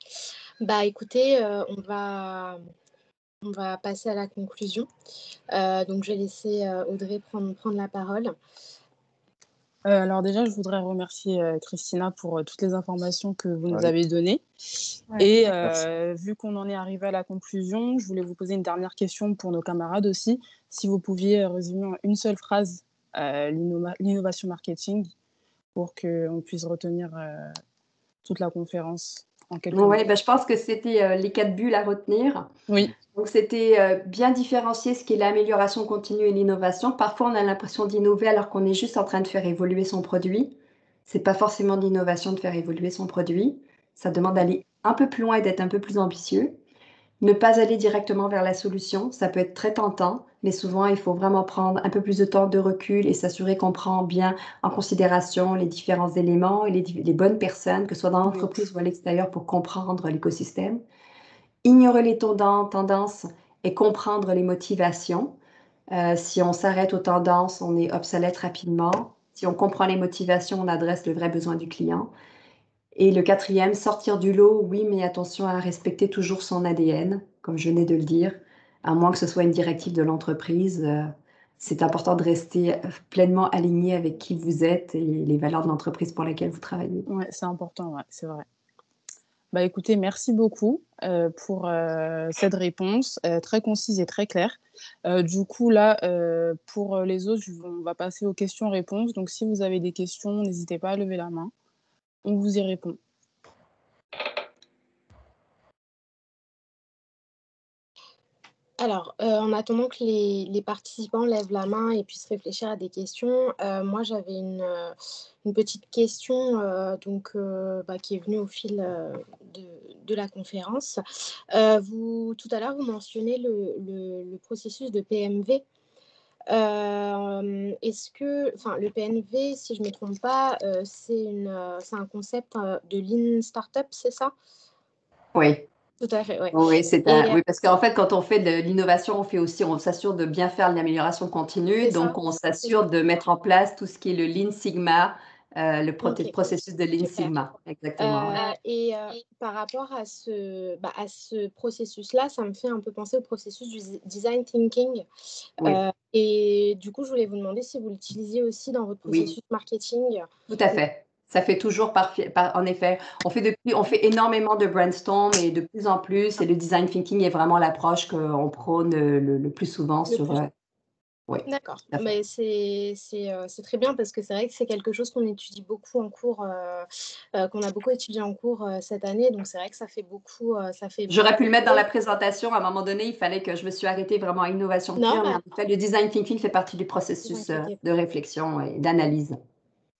Bah, écoutez, on va passer à la conclusion. Donc, je vais laisser Audrey prendre la parole. Alors déjà, je voudrais remercier Christina pour toutes les informations que vous nous avez données. Et vu qu'on en est arrivé à la conclusion, je voulais vous poser une dernière question pour nos camarades aussi. Si vous pouviez résumer en une seule phrase l'innovation marketing pour qu'on puisse retenir toute la conférence en quelques mots. Oui, je pense que c'était les 4 bulles à retenir. Oui. Donc, c'était bien différencier ce qui est l'amélioration continue et l'innovation. Parfois, on a l'impression d'innover alors qu'on est juste en train de faire évoluer son produit. Ce n'est pas forcément d'innovation de faire évoluer son produit. Ça demande d'aller un peu plus loin et d'être un peu plus ambitieux. Ne pas aller directement vers la solution, ça peut être très tentant, mais souvent, il faut vraiment prendre un peu plus de temps de recul et s'assurer qu'on prend bien en considération les différents éléments et les bonnes personnes, que ce soit dans l'entreprise ou à l'extérieur, pour comprendre l'écosystème. Ignorer les tendances et comprendre les motivations. Si on s'arrête aux tendances, on est obsolète rapidement. Si on comprend les motivations, on adresse le vrai besoin du client. Et le 4e, sortir du lot, oui, mais attention à respecter toujours son ADN, comme je venais de le dire, à moins que ce soit une directive de l'entreprise. C'est important de rester pleinement aligné avec qui vous êtes et les valeurs de l'entreprise pour laquelle vous travaillez. Oui, c'est important, c'est vrai. Bah, écoutez, merci beaucoup pour cette réponse très concise et très claire. Du coup, là, pour les autres, on va passer aux questions-réponses. Donc, si vous avez des questions, n'hésitez pas à lever la main. On vous y répond. Alors, en attendant que les participants lèvent la main et puissent réfléchir à des questions, moi, j'avais une petite question qui est venue au fil de la conférence. Tout à l'heure, vous mentionnez le processus de PMV. Est-ce que, le PNV, si je ne me trompe pas, c'est un concept de Lean Startup, c'est ça? Oui. Tout à fait, oui. Oui, oui, parce qu'en fait, quand on fait de l'innovation, on s'assure de bien faire l'amélioration continue. Donc, on s'assure de mettre en place tout ce qui est le Lean Sigma, le processus de Lean Sigma. Exactement. Et par rapport à ce processus-là, ça me fait un peu penser au processus du design thinking. Oui. Et du coup, je voulais vous demander si vous l'utilisiez aussi dans votre processus marketing. Tout à fait. Ça fait toujours en effet, on fait énormément de brainstorm et de plus en plus, et le design thinking est vraiment l'approche qu'on prône le plus souvent oui. D'accord, mais c'est très bien parce que c'est vrai que c'est quelque chose qu'on étudie beaucoup en cours, qu'on a beaucoup étudié en cours cette année, donc c'est vrai que ça fait beaucoup. J'aurais pu le mettre dans la présentation, à un moment donné, il fallait que je me suis arrêtée vraiment à innovation pure, mais en fait, le design thinking fait partie du processus de réflexion et d'analyse.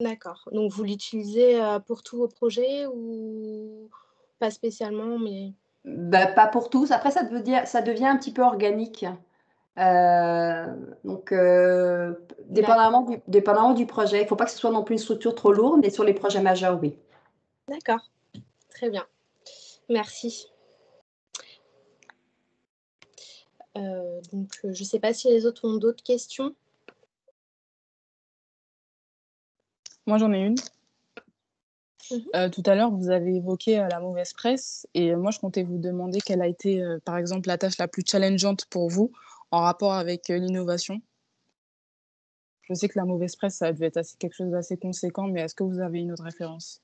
D'accord, donc vous l'utilisez pour tous vos projets ou pas spécialement, mais... Pas pour tous, après ça devient un petit peu organique. Donc, dépendamment du projet, il ne faut pas que ce soit non plus une structure trop lourde, mais sur les projets majeurs, oui. D'accord, très bien. Merci. Donc, je ne sais pas si les autres ont d'autres questions. Moi, j'en ai une. Tout à l'heure, vous avez évoqué la mauvaise presse et moi, je comptais vous demander quelle a été, par exemple, la tâche la plus challengeante pour vous en rapport avec l'innovation. Je sais que la mauvaise presse, ça a dû être quelque chose d'assez conséquent, mais est-ce que vous avez une autre référence?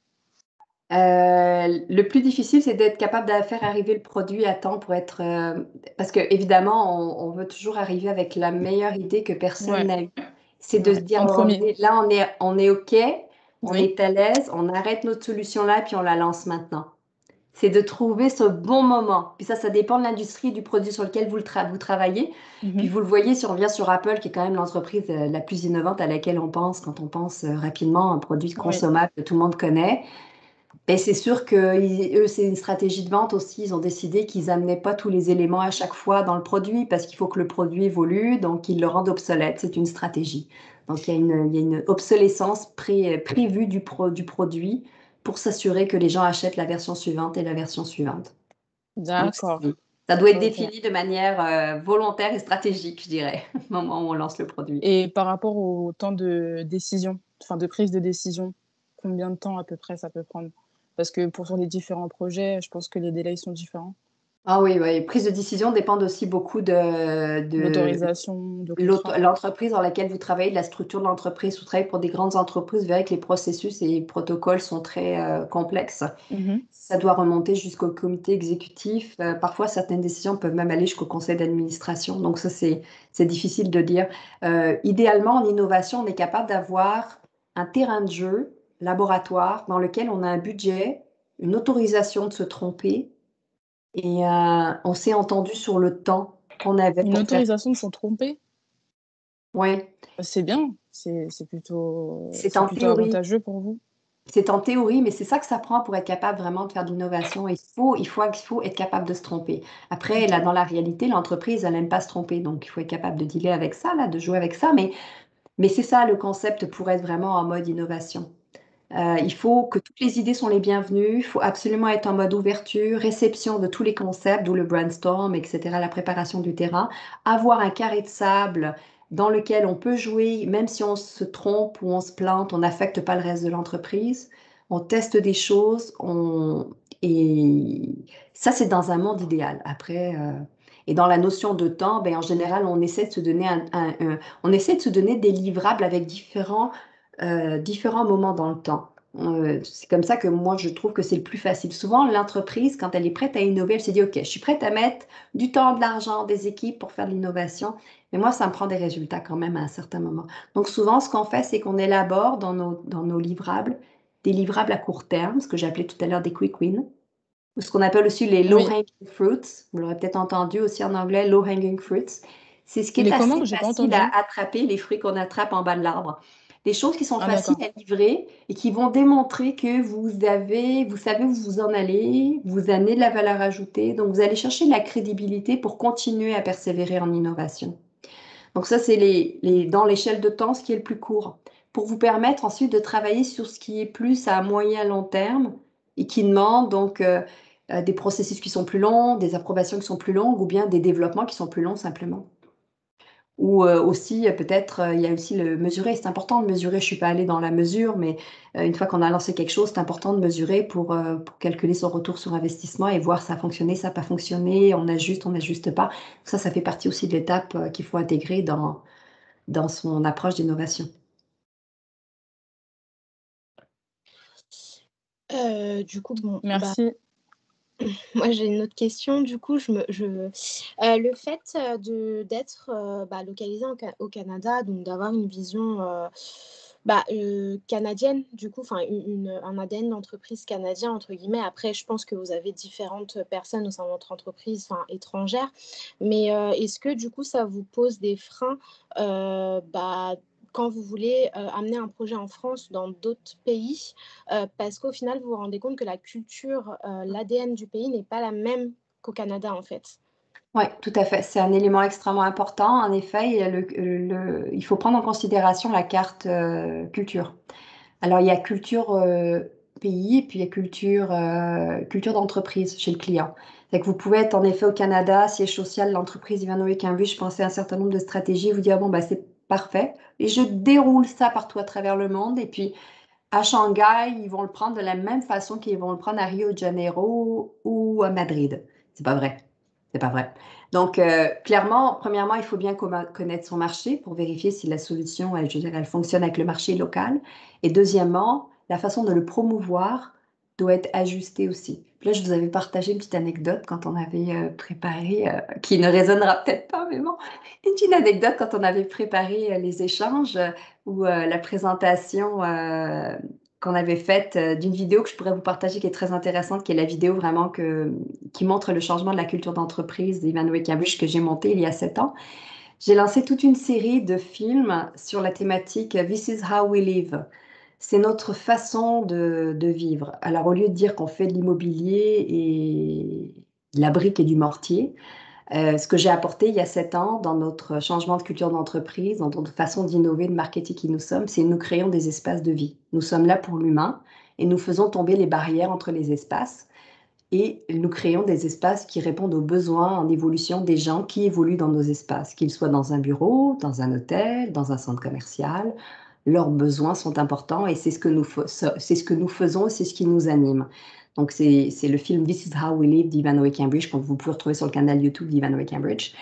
Le plus difficile, c'est d'être capable de faire arriver le produit à temps pour être... parce que évidemment, on veut toujours arriver avec la meilleure idée que personne n'a eue. C'est de se dire, en premier. là, on est OK, on Oui. est à l'aise, on arrête notre solution là, puis on la lance maintenant. C'est de trouver ce bon moment. Puis ça dépend de l'industrie du produit sur lequel vous travaillez. Puis vous le voyez, si on revient sur Apple, qui est quand même l'entreprise la plus innovante à laquelle on pense quand on pense rapidement à un produit consommable que tout le monde connaît. Et c'est sûr qu'eux, c'est une stratégie de vente aussi. Ils ont décidé qu'ils n'amenaient pas tous les éléments à chaque fois dans le produit parce qu'il faut que le produit évolue, donc ils le rendent obsolète. C'est une stratégie. Donc il y a une obsolescence prévue du produit pour s'assurer que les gens achètent la version suivante et la version suivante. D'accord. Donc, ça doit être défini de manière volontaire et stratégique, je dirais, au moment où on lance le produit. Et par rapport au temps de décision, enfin de prise de décision, combien de temps à peu près ça peut prendre? Parce que sur les différents projets, je pense que les délais sont différents. Ah oui, oui. Prise de décision dépend aussi beaucoup de L'autorisation, de contrat. l'entreprise dans laquelle vous travaillez, de la structure de l'entreprise. Vous travaillez pour des grandes entreprises, vous verrez que les processus et les protocoles sont très complexes. Ça doit remonter jusqu'au comité exécutif. Parfois, certaines décisions peuvent même aller jusqu'au conseil d'administration. Donc ça, c'est difficile de dire. Idéalement, en innovation, on est capable d'avoir un terrain de jeu, laboratoire, dans lequel on a un budget, une autorisation de se tromper. Et on s'est entendu sur le temps qu'on avait Une pour faire. autorisation de se tromper? Oui. C'est bien, c'est plutôt avantageux pour vous. C'est en théorie, mais c'est ça que ça prend pour être capable vraiment de faire de l'innovation. Il faut être capable de se tromper. Après, là, dans la réalité, l'entreprise, elle n'aime pas se tromper. Donc, il faut être capable de dealer avec ça, là, de jouer avec ça. Mais c'est ça le concept pour être vraiment en mode innovation. Il faut que toutes les idées sont les bienvenues. Il faut absolument être en mode ouverture, réception de tous les concepts, d'où le brainstorm, etc., la préparation du terrain. Avoir un carré de sable dans lequel on peut jouer, même si on se trompe ou on se plante, on n'affecte pas le reste de l'entreprise. On teste des choses. Et ça, c'est dans un monde idéal. Après, et dans la notion de temps, ben, en général, on essaie de se donner on essaie de se donner des livrables avec différents moments dans le temps. C'est comme ça que moi, je trouve que c'est le plus facile. Souvent, l'entreprise, quand elle est prête à innover, elle se dit, OK, je suis prête à mettre du temps, de l'argent, des équipes pour faire de l'innovation, mais moi, ça me prend des résultats quand même à un certain moment. Donc, souvent, ce qu'on fait, c'est qu'on élabore dans nos livrables des livrables à court terme, ce que j'ai appelé tout à l'heure des quick wins, ou ce qu'on appelle aussi les low-hanging fruits. Vous l'aurez peut-être entendu aussi en anglais, low-hanging fruits. C'est ce qui est assez facile à attraper, les fruits qu'on attrape en bas de l'arbre. Des choses qui sont faciles à livrer et qui vont démontrer que vous savez où vous en allez, vous amenez de la valeur ajoutée. Donc, vous allez chercher de la crédibilité pour continuer à persévérer en innovation. Donc, ça, c'est dans l'échelle de temps, ce qui est le plus court. Pour vous permettre ensuite de travailler sur ce qui est plus à moyen long terme et qui demande donc des processus qui sont plus longs, des approbations qui sont plus longues ou bien des développements qui sont plus longs simplement. Ou aussi, peut-être, il y a aussi le mesurer. C'est important de mesurer. Je ne suis pas allée dans la mesure, mais une fois qu'on a lancé quelque chose, c'est important de mesurer pour calculer son retour sur investissement et voir ça a fonctionné, ça n'a pas fonctionné, on ajuste, on n'ajuste pas. Ça fait partie aussi de l'étape qu'il faut intégrer dans son approche d'innovation. Du coup, bon, merci. Moi, j'ai une autre question. Du coup, le fait d'être localisé au Canada, donc d'avoir une vision canadienne, du coup, un ADN d'entreprise canadien, entre guillemets. Après, je pense que vous avez différentes personnes au sein de votre entreprise étrangère. Mais est-ce que, du coup, ça vous pose des freins quand vous voulez amener un projet en France dans d'autres pays, parce qu'au final, vous vous rendez compte que la culture, l'ADN du pays n'est pas la même qu'au Canada, en fait. Oui, tout à fait. C'est un élément extrêmement important. En effet, il faut prendre en considération la carte culture. Alors, il y a culture pays et puis il y a culture d'entreprise chez le client. C'est que vous pouvez être en effet au Canada, siège social, l'entreprise Ivanhoe Cambridge, penser à un certain nombre de stratégies, vous dire, bon, c'est parfait. Et je déroule ça partout à travers le monde. Et puis, à Shanghai, ils vont le prendre de la même façon qu'ils vont le prendre à Rio de Janeiro ou à Madrid. C'est pas vrai. C'est pas vrai. Donc, clairement, premièrement, il faut bien connaître son marché pour vérifier si la solution, je veux dire, elle fonctionne avec le marché local. Et deuxièmement, la façon de le promouvoir doit être ajustée aussi. Puis là, je vous avais partagé une petite anecdote quand on avait préparé, qui ne résonnera peut-être pas, mais bon, une petite anecdote quand on avait préparé les échanges ou la présentation qu'on avait faite d'une vidéo que je pourrais vous partager qui est très intéressante, qui est la vidéo vraiment qui montre le changement de la culture d'entreprise d'Emmanuel Cambridge que j'ai monté il y a 7 ans. J'ai lancé toute une série de films sur la thématique This is how we live. C'est notre façon de vivre. Alors, au lieu de dire qu'on fait de l'immobilier et de la brique et du mortier, ce que j'ai apporté il y a 7 ans dans notre changement de culture d'entreprise, dans notre façon d'innover, de marketing qui nous sommes, c'est nous créons des espaces de vie. Nous sommes là pour l'humain et nous faisons tomber les barrières entre les espaces et nous créons des espaces qui répondent aux besoins en évolution des gens qui évoluent dans nos espaces, qu'ils soient dans un bureau, dans un hôtel, dans un centre commercial. Leurs besoins sont importants et c'est ce que nous faisons, c'est ce qui nous anime. Donc, c'est le film This is how we live d'Emmanuel Cambridge, que vous pouvez retrouver sur le canal YouTube d'Emmanuel Cambridge.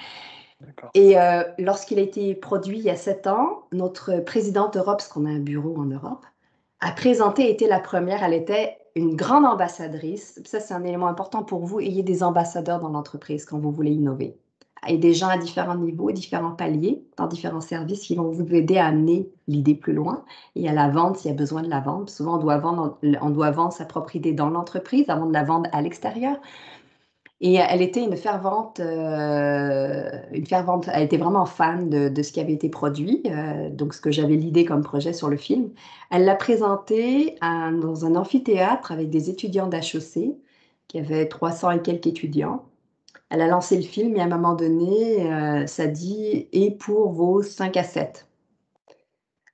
Et lorsqu'il a été produit il y a 7 ans, notre présidente Europe, parce qu'on a un bureau en Europe, a présenté, était la première, elle était une grande ambassadrice. Ça, c'est un élément important pour vous. Ayez des ambassadeurs dans l'entreprise quand vous voulez innover. Et des gens à différents niveaux, différents paliers, dans différents services qui vont vous aider à amener l'idée plus loin. Et à la vente, s'il y a besoin de la vente. Souvent, on doit vendre sa propre idée dans l'entreprise avant de la vendre à l'extérieur. Et elle était une fervente, elle était vraiment fan de ce qui avait été produit, donc ce que j'avais l'idée comme projet sur le film. Elle l'a présenté dans un amphithéâtre avec des étudiants d'HEC, qui avaient 300 et quelques étudiants. Elle a lancé le film et à un moment donné, ça dit « et pour vos 5 à 7 ».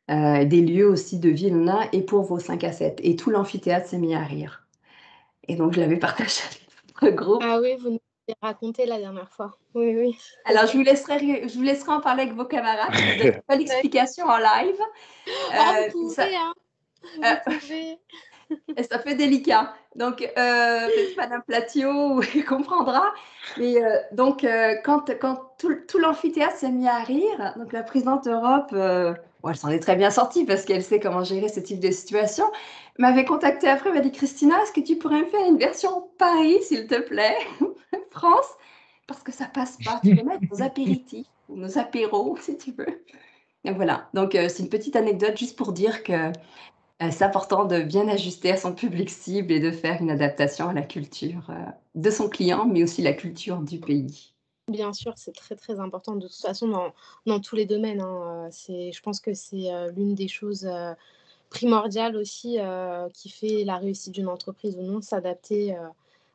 Des lieux aussi de Vilna et pour vos 5 à 7. Et tout l'amphithéâtre s'est mis à rire. Et donc, je l'avais partagé avec notre groupe. Ah oui, vous nous avez raconté la dernière fois. Oui, oui. Alors, je vous laisserai en parler avec vos camarades. Je vous donne pas l'explication en live. Vous pouvez, hein. Vous pouvez. C'est un peu délicat. Donc, peut-être Madame Platio comprendra. Mais donc, quand tout l'amphithéâtre s'est mis à rire, donc la présidente Europe, elle s'en est très bien sortie parce qu'elle sait comment gérer ce type de situation, m'avait contactée après, m'a dit « Christina, est-ce que tu pourrais me faire une version Paris, s'il te plaît, France ?» Parce que ça passe pas. Tu peux mettre nos apéritifs ou nos apéros, si tu veux. Donc, voilà. Donc, c'est une petite anecdote juste pour dire que c'est important de bien ajuster à son public cible et de faire une adaptation à la culture de son client, mais aussi la culture du pays. Bien sûr, c'est très, très important de toute façon dans tous les domaines. Hein. Je pense que c'est l'une des choses primordiales aussi qui fait la réussite d'une entreprise ou non, s'adapter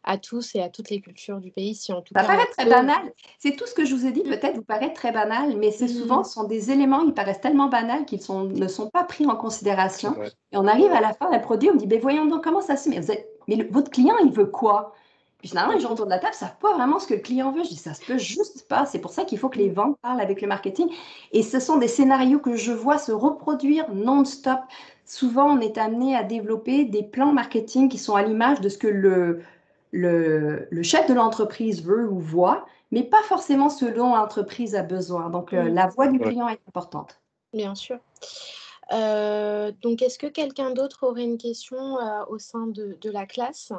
à tous et à toutes les cultures du pays. Si en tout Ça cas, paraît très banal. C'est tout ce que je vous ai dit, peut-être vous paraît très banal, mais c'est souvent, ce sont des éléments, ils paraissent tellement banals qu'ils ne sont pas pris en considération. Et on arrive à la fin d'un produit, on dit, ben voyons donc comment ça se met. Mais votre client, il veut quoi? Puis finalement, les gens autour de la table ne savent pas vraiment ce que le client veut. Je dis, ça se peut juste pas. C'est pour ça qu'il faut que les ventes parlent avec le marketing. Et ce sont des scénarios que je vois se reproduire non-stop. Souvent, on est amené à développer des plans marketing qui sont à l'image de ce que le chef de l'entreprise veut ou voit, mais pas forcément ce dont l'entreprise a besoin. Donc, la voix du client est importante. Bien sûr. Donc, est-ce que quelqu'un d'autre aurait une question au sein de la classe?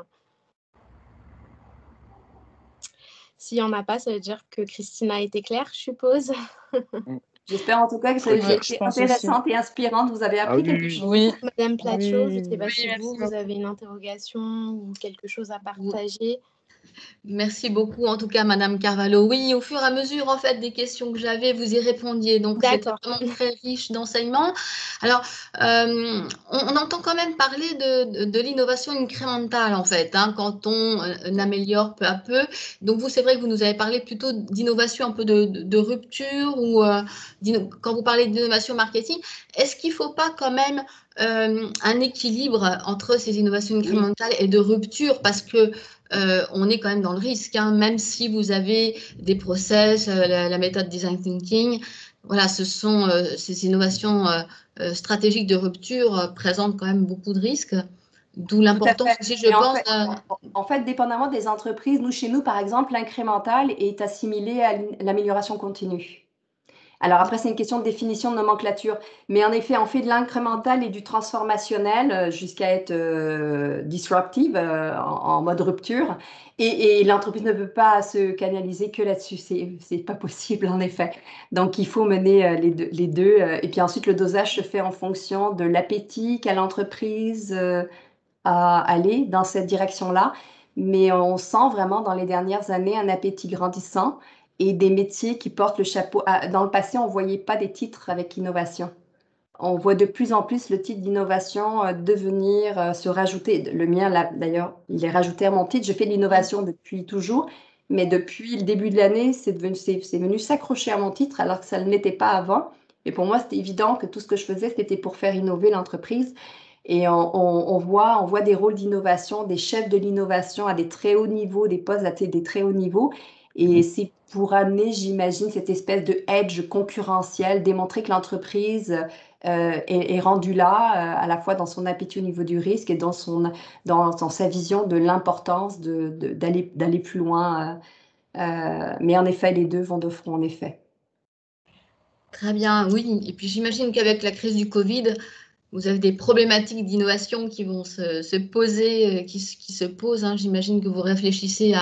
S'il n'y en a pas, ça veut dire que Christina a été claire, je suppose. J'espère en tout cas que ça a été intéressante et inspirante. Vous avez appris quelque chose. Oui. Madame Platio, je ne sais pas si vous avez une interrogation ou quelque chose à partager. Merci beaucoup, en tout cas, Madame Carvalho. Oui, au fur et à mesure, en fait, des questions que j'avais, vous y répondiez. Donc, c'est vraiment très riche d'enseignements. Alors, on entend quand même parler de l'innovation incrémentale, en fait, hein, quand on améliore peu à peu. Donc, vous, c'est vrai que vous nous avez parlé plutôt d'innovation, un peu de rupture, ou quand vous parlez d'innovation marketing, est-ce qu'il ne faut pas quand même un équilibre entre ces innovations incrémentales et de rupture, parce que on est quand même dans le risque, hein, même si vous avez des process, la méthode design thinking, voilà, ces innovations stratégiques de rupture présentent quand même beaucoup de risques. D'où l'importance aussi, je pense. En fait, dépendamment des entreprises, chez nous, par exemple, l'incrémental est assimilé à l'amélioration continue. Alors après, c'est une question de définition de nomenclature. Mais en effet, on fait de l'incrémental et du transformationnel jusqu'à être disruptive, en mode rupture. Et l'entreprise ne peut pas se canaliser que là-dessus. C'est pas possible, en effet. Donc, il faut mener les deux. Et puis ensuite, le dosage se fait en fonction de l'appétit qu'a l'entreprise à aller dans cette direction-là. Mais on sent vraiment dans les dernières années un appétit grandissant et des métiers qui portent le chapeau. Dans le passé, on ne voyait pas des titres avec innovation. On voit de plus en plus le titre d'innovation devenir, se rajouter. Le mien, d'ailleurs, il est rajouté à mon titre. Je fais de l'innovation depuis toujours, mais depuis le début de l'année, c'est venu s'accrocher à mon titre alors que ça ne l'était pas avant. Et pour moi, c'était évident que tout ce que je faisais, c'était pour faire innover l'entreprise. Et on voit des rôles d'innovation, des chefs de l'innovation à des très hauts niveaux, des postes à des très hauts niveaux. Et c'est pour amener, j'imagine, cette espèce de edge concurrentiel, démontrer que l'entreprise est rendue là, à la fois dans son appétit au niveau du risque et dans sa vision de l'importance d'aller plus loin. Mais en effet, les deux vont de front, en effet. Très bien, oui. Et puis j'imagine qu'avec la crise du Covid, vous avez des problématiques d'innovation qui vont se poser, qui se posent. Hein. J'imagine que vous réfléchissez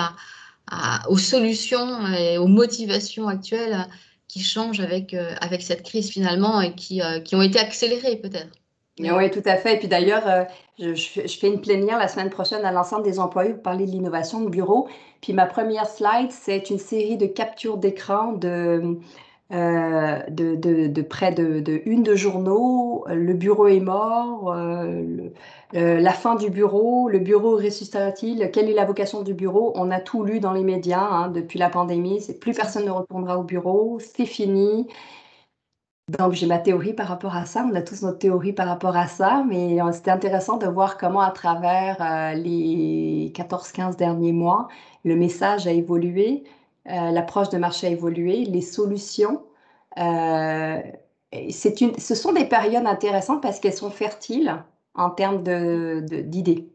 aux solutions et aux motivations actuelles qui changent avec cette crise finalement et qui ont été accélérées peut-être. Oui, tout à fait. Et puis d'ailleurs, je fais une plénière la semaine prochaine à l'ensemble des employés pour parler de l'innovation de bureau. Puis ma première slide, c'est une série de captures d'écran de près de une de journaux. Le bureau est mort, la fin du bureau, le bureau ressuscitera-t-il, quelle est la vocation du bureau? On a tout lu dans les médias depuis la pandémie. Plus personne ne retournera au bureau, c'est fini. Donc, j'ai ma théorie par rapport à ça. On a tous notre théorie par rapport à ça, mais c'était intéressant de voir comment, à travers les 14-15 derniers mois, le message a évolué, l'approche de marché a évolué, les solutions. Ce sont des périodes intéressantes parce qu'elles sont fertiles en termes d'idées.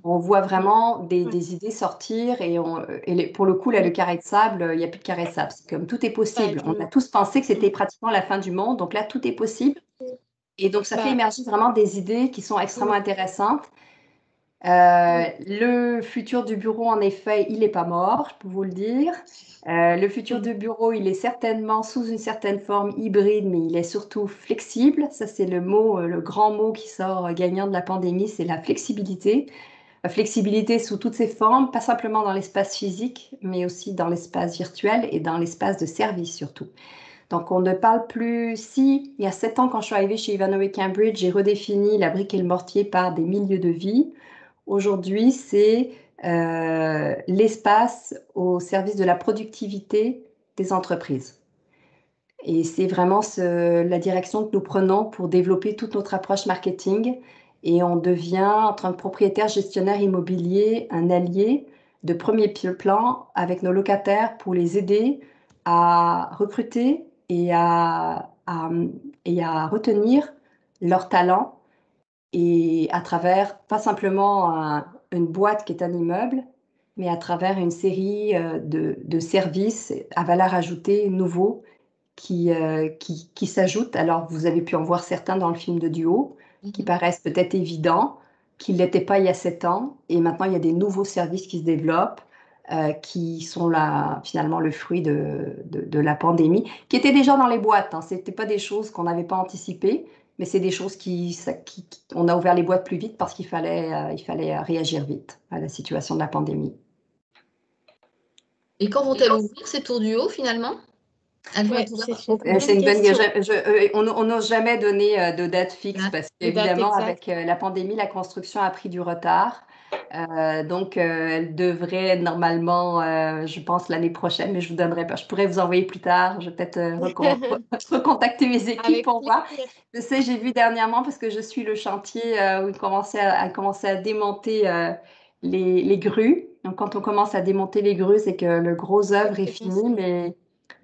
On voit vraiment des idées sortir et pour le coup, là, le carré de sable, il n'y a plus de carré de sable. C'est comme tout est possible. On a tous pensé que c'était pratiquement la fin du monde. Donc là, tout est possible. Et donc, ça fait émerger vraiment des idées qui sont extrêmement intéressantes. Le futur du bureau, en effet, il n'est pas mort, je peux vous le dire. Le futur du bureau, il est certainement sous une certaine forme hybride, mais il est surtout flexible. Ça, c'est le grand mot qui sort gagnant de la pandémie, c'est la flexibilité. La flexibilité sous toutes ses formes, pas simplement dans l'espace physique, mais aussi dans l'espace virtuel et dans l'espace de service surtout. Donc, on ne parle plus. Si, il y a 7 ans, quand je suis arrivée chez Ivanhoé Cambridge, j'ai redéfini la brique et le mortier par des milieux de vie. Aujourd'hui, c'est l'espace au service de la productivité des entreprises. Et c'est vraiment la direction que nous prenons pour développer toute notre approche marketing. Et on devient, en tant que propriétaire gestionnaire immobilier, un allié de premier plan avec nos locataires pour les aider à recruter et à retenir leurs talents, et à travers, pas simplement une boîte qui est un immeuble, mais à travers une série de services à valeur ajoutée nouveaux qui s'ajoutent. Alors, vous avez pu en voir certains dans le film de Duo, qui paraissent peut-être évidents, qui ne l'étaient pas il y a 7 ans. Et maintenant, il y a des nouveaux services qui se développent, qui sont là, finalement, le fruit de la pandémie, qui étaient déjà dans les boîtes. Ce n'étaient pas des choses qu'on n'avait pas anticipées, mais c'est des choses on a ouvert les boîtes plus vite parce qu'il fallait réagir vite à la situation de la pandémie. Et quand vont-elles ouvrir ces tours du haut, finalement? C'est une bonne question. On n'ose jamais donner de date fixe parce qu'évidemment, avec la pandémie, la construction a pris du retard. Donc, elle devrait normalement, je pense, l'année prochaine, mais je vous donnerai pas. Je pourrais vous envoyer plus tard. Je vais peut-être recontacter mes équipes pour voir. Je sais, j'ai vu dernièrement, parce que je suis le chantier où ils commençaient à démonter les grues. Donc, quand on commence à démonter les grues, c'est que le gros œuvre est fini,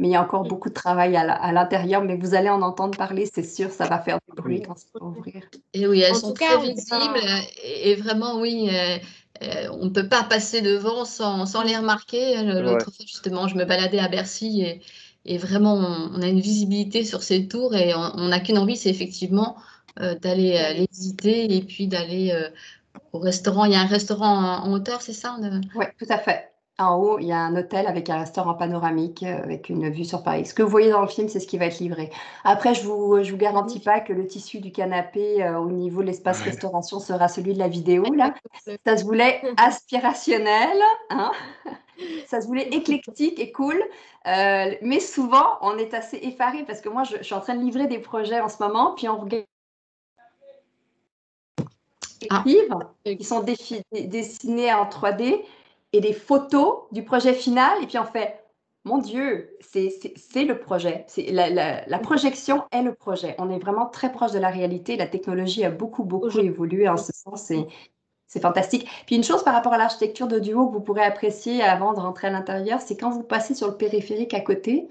mais il y a encore beaucoup de travail à l'intérieur. Mais vous allez en entendre parler, c'est sûr, ça va faire du bruit quand ça va ouvrir. Et oui, elles En sont tout très cas, on visibles a- et vraiment, oui, on ne peut pas passer devant sans les remarquer. L'autre fois, justement, je me baladais à Bercy et vraiment, on a une visibilité sur ces tours et on n'a qu'une envie, c'est effectivement d'aller les visiter et puis d'aller au restaurant. Il y a un restaurant en hauteur, c'est ça? Oui, tout à fait. En haut, il y a un hôtel avec un restaurant panoramique avec une vue sur Paris. Ce que vous voyez dans le film, c'est ce qui va être livré. Après, je vous garantis pas que le tissu du canapé au niveau de l'espace restauration sera celui de la vidéo, là. Ça se voulait aspirationnel, hein. Ça se voulait éclectique et cool. Mais souvent, on est assez effaré parce que moi, je suis en train de livrer des projets en ce moment, puis on regarde qui sont dessinés en 3D et des photos du projet final. Et puis on fait, mon Dieu, c'est le projet. La projection est le projet. On est vraiment très proche de la réalité. La technologie a beaucoup évolué en ce sens. C'est fantastique. Puis une chose par rapport à l'architecture de duo que vous pourrez apprécier avant de rentrer à l'intérieur, c'est quand vous passez sur le périphérique à côté,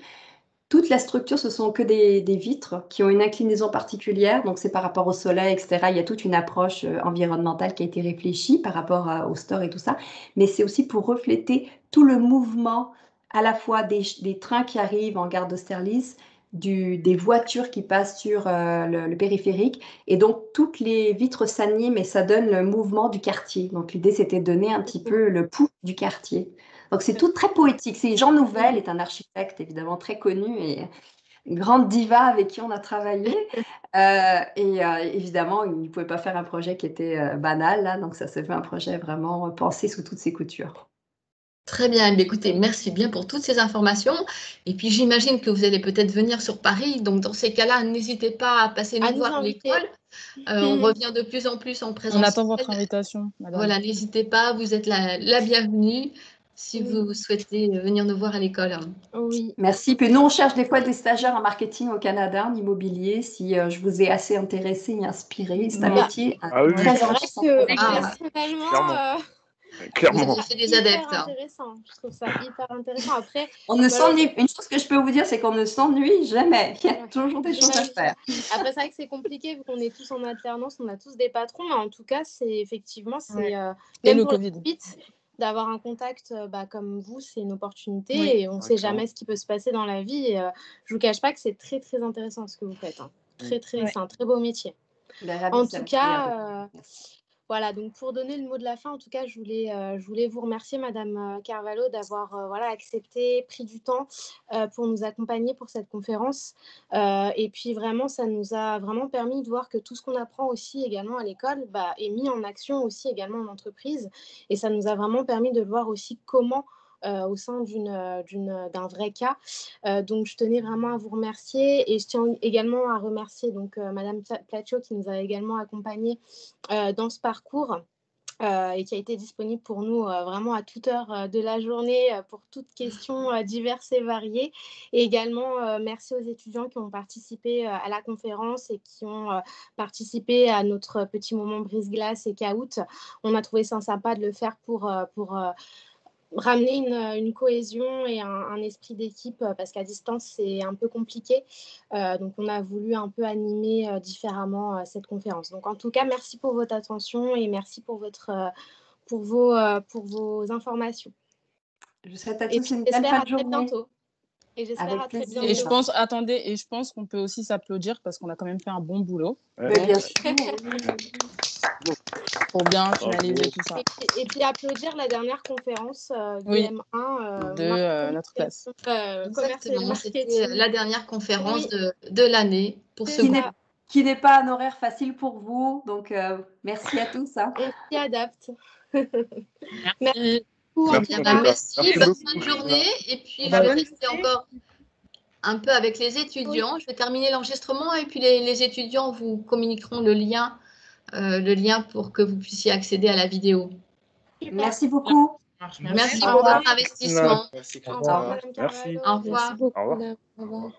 toute la structure, ce sont que des vitres qui ont une inclinaison particulière. Donc, c'est par rapport au soleil, etc. Il y a toute une approche environnementale qui a été réfléchie par rapport au store et tout ça. Mais c'est aussi pour refléter tout le mouvement à la fois des trains qui arrivent en gare d'Austerlitz, des voitures qui passent sur le périphérique. Et donc, toutes les vitres s'animent et ça donne le mouvement du quartier. Donc, l'idée, c'était de donner un petit peu le pouls du quartier. Donc, c'est tout très poétique. C'est Jean Nouvel est un architecte évidemment très connu et une grande diva avec qui on a travaillé. Évidemment, il ne pouvait pas faire un projet qui était banal, là, donc ça s'est fait un projet vraiment pensé sous toutes ses coutures. Très bien, écoutez, merci bien pour toutes ces informations. Et puis j'imagine que vous allez peut-être venir sur Paris. Donc dans ces cas-là, n'hésitez pas à passer nous voir à l'école. On revient de plus en plus en présentiel. On attend votre invitation, madame. Voilà, n'hésitez pas, vous êtes la bienvenue si vous souhaitez venir nous voir à l'école. Oui. Merci. Puis nous, on cherche des fois des stagiaires en marketing au Canada, en immobilier. Si je vous ai assez intéressé et inspiré, c'est un métier très enrichissant. Personnellement, Clairement. Vous avez fait des adeptes. Intéressant. Je trouve ça hyper intéressant. Après, on ne s'ennuie. Une chose que je peux vous dire, c'est qu'on ne s'ennuie jamais. Il y a toujours des choses à faire. Après, c'est vrai que c'est compliqué vu qu'on est tous en alternance, on a tous des patrons, mais en tout cas, c'est effectivement, c'est et le Covid. D'avoir un contact comme vous, c'est une opportunité et on ne sait jamais ce qui peut se passer dans la vie. Et, je ne vous cache pas que c'est très, très intéressant ce que vous faites. Hein. C'est un très beau métier. En tout cas, voilà, donc pour donner le mot de la fin, en tout cas, je voulais vous remercier, Madame Carvalho, d'avoir accepté, pris du temps pour nous accompagner pour cette conférence. Et puis vraiment, ça nous a vraiment permis de voir que tout ce qu'on apprend aussi également à l'école est mis en action aussi également en entreprise. Et ça nous a vraiment permis de voir aussi comment au sein d'un vrai cas. Donc, je tenais vraiment à vous remercier et je tiens également à remercier Madame Placcio qui nous a également accompagnés dans ce parcours. Et qui a été disponible pour nous vraiment à toute heure de la journée pour toutes questions diverses et variées. Et également, merci aux étudiants qui ont participé à la conférence et qui ont participé à notre petit moment brise-glace et caout. On a trouvé ça sympa de le faire pour ramener une cohésion et un esprit d'équipe parce qu'à distance, c'est un peu compliqué. Donc, on a voulu un peu animer différemment cette conférence. Donc, en tout cas, merci pour votre attention et merci pour vos informations. Je vous souhaite à tous une belle fin de journée. Bientôt. Et j'espère à très bientôt. Et je pense qu'on peut aussi s'applaudir parce qu'on a quand même fait un bon boulot. Mais bien sûr. Pour bien finaliser tout ça. Et puis applaudir la dernière conférence du M1 de notre classe. Exactement, c'était la dernière conférence de l'année pour ce groupe. Qui n'est pas un horaire facile pour vous. Donc, merci à tous. Hein. On s'y adapte. Merci. Merci. Bonne fin de journée. Et puis, je vais rester encore un peu avec les étudiants. Je vais terminer l'enregistrement et puis les étudiants vous communiqueront le lien pour que vous puissiez accéder à la vidéo. Merci beaucoup. Merci pour votre investissement. Merci. Au revoir. Au revoir. Au revoir.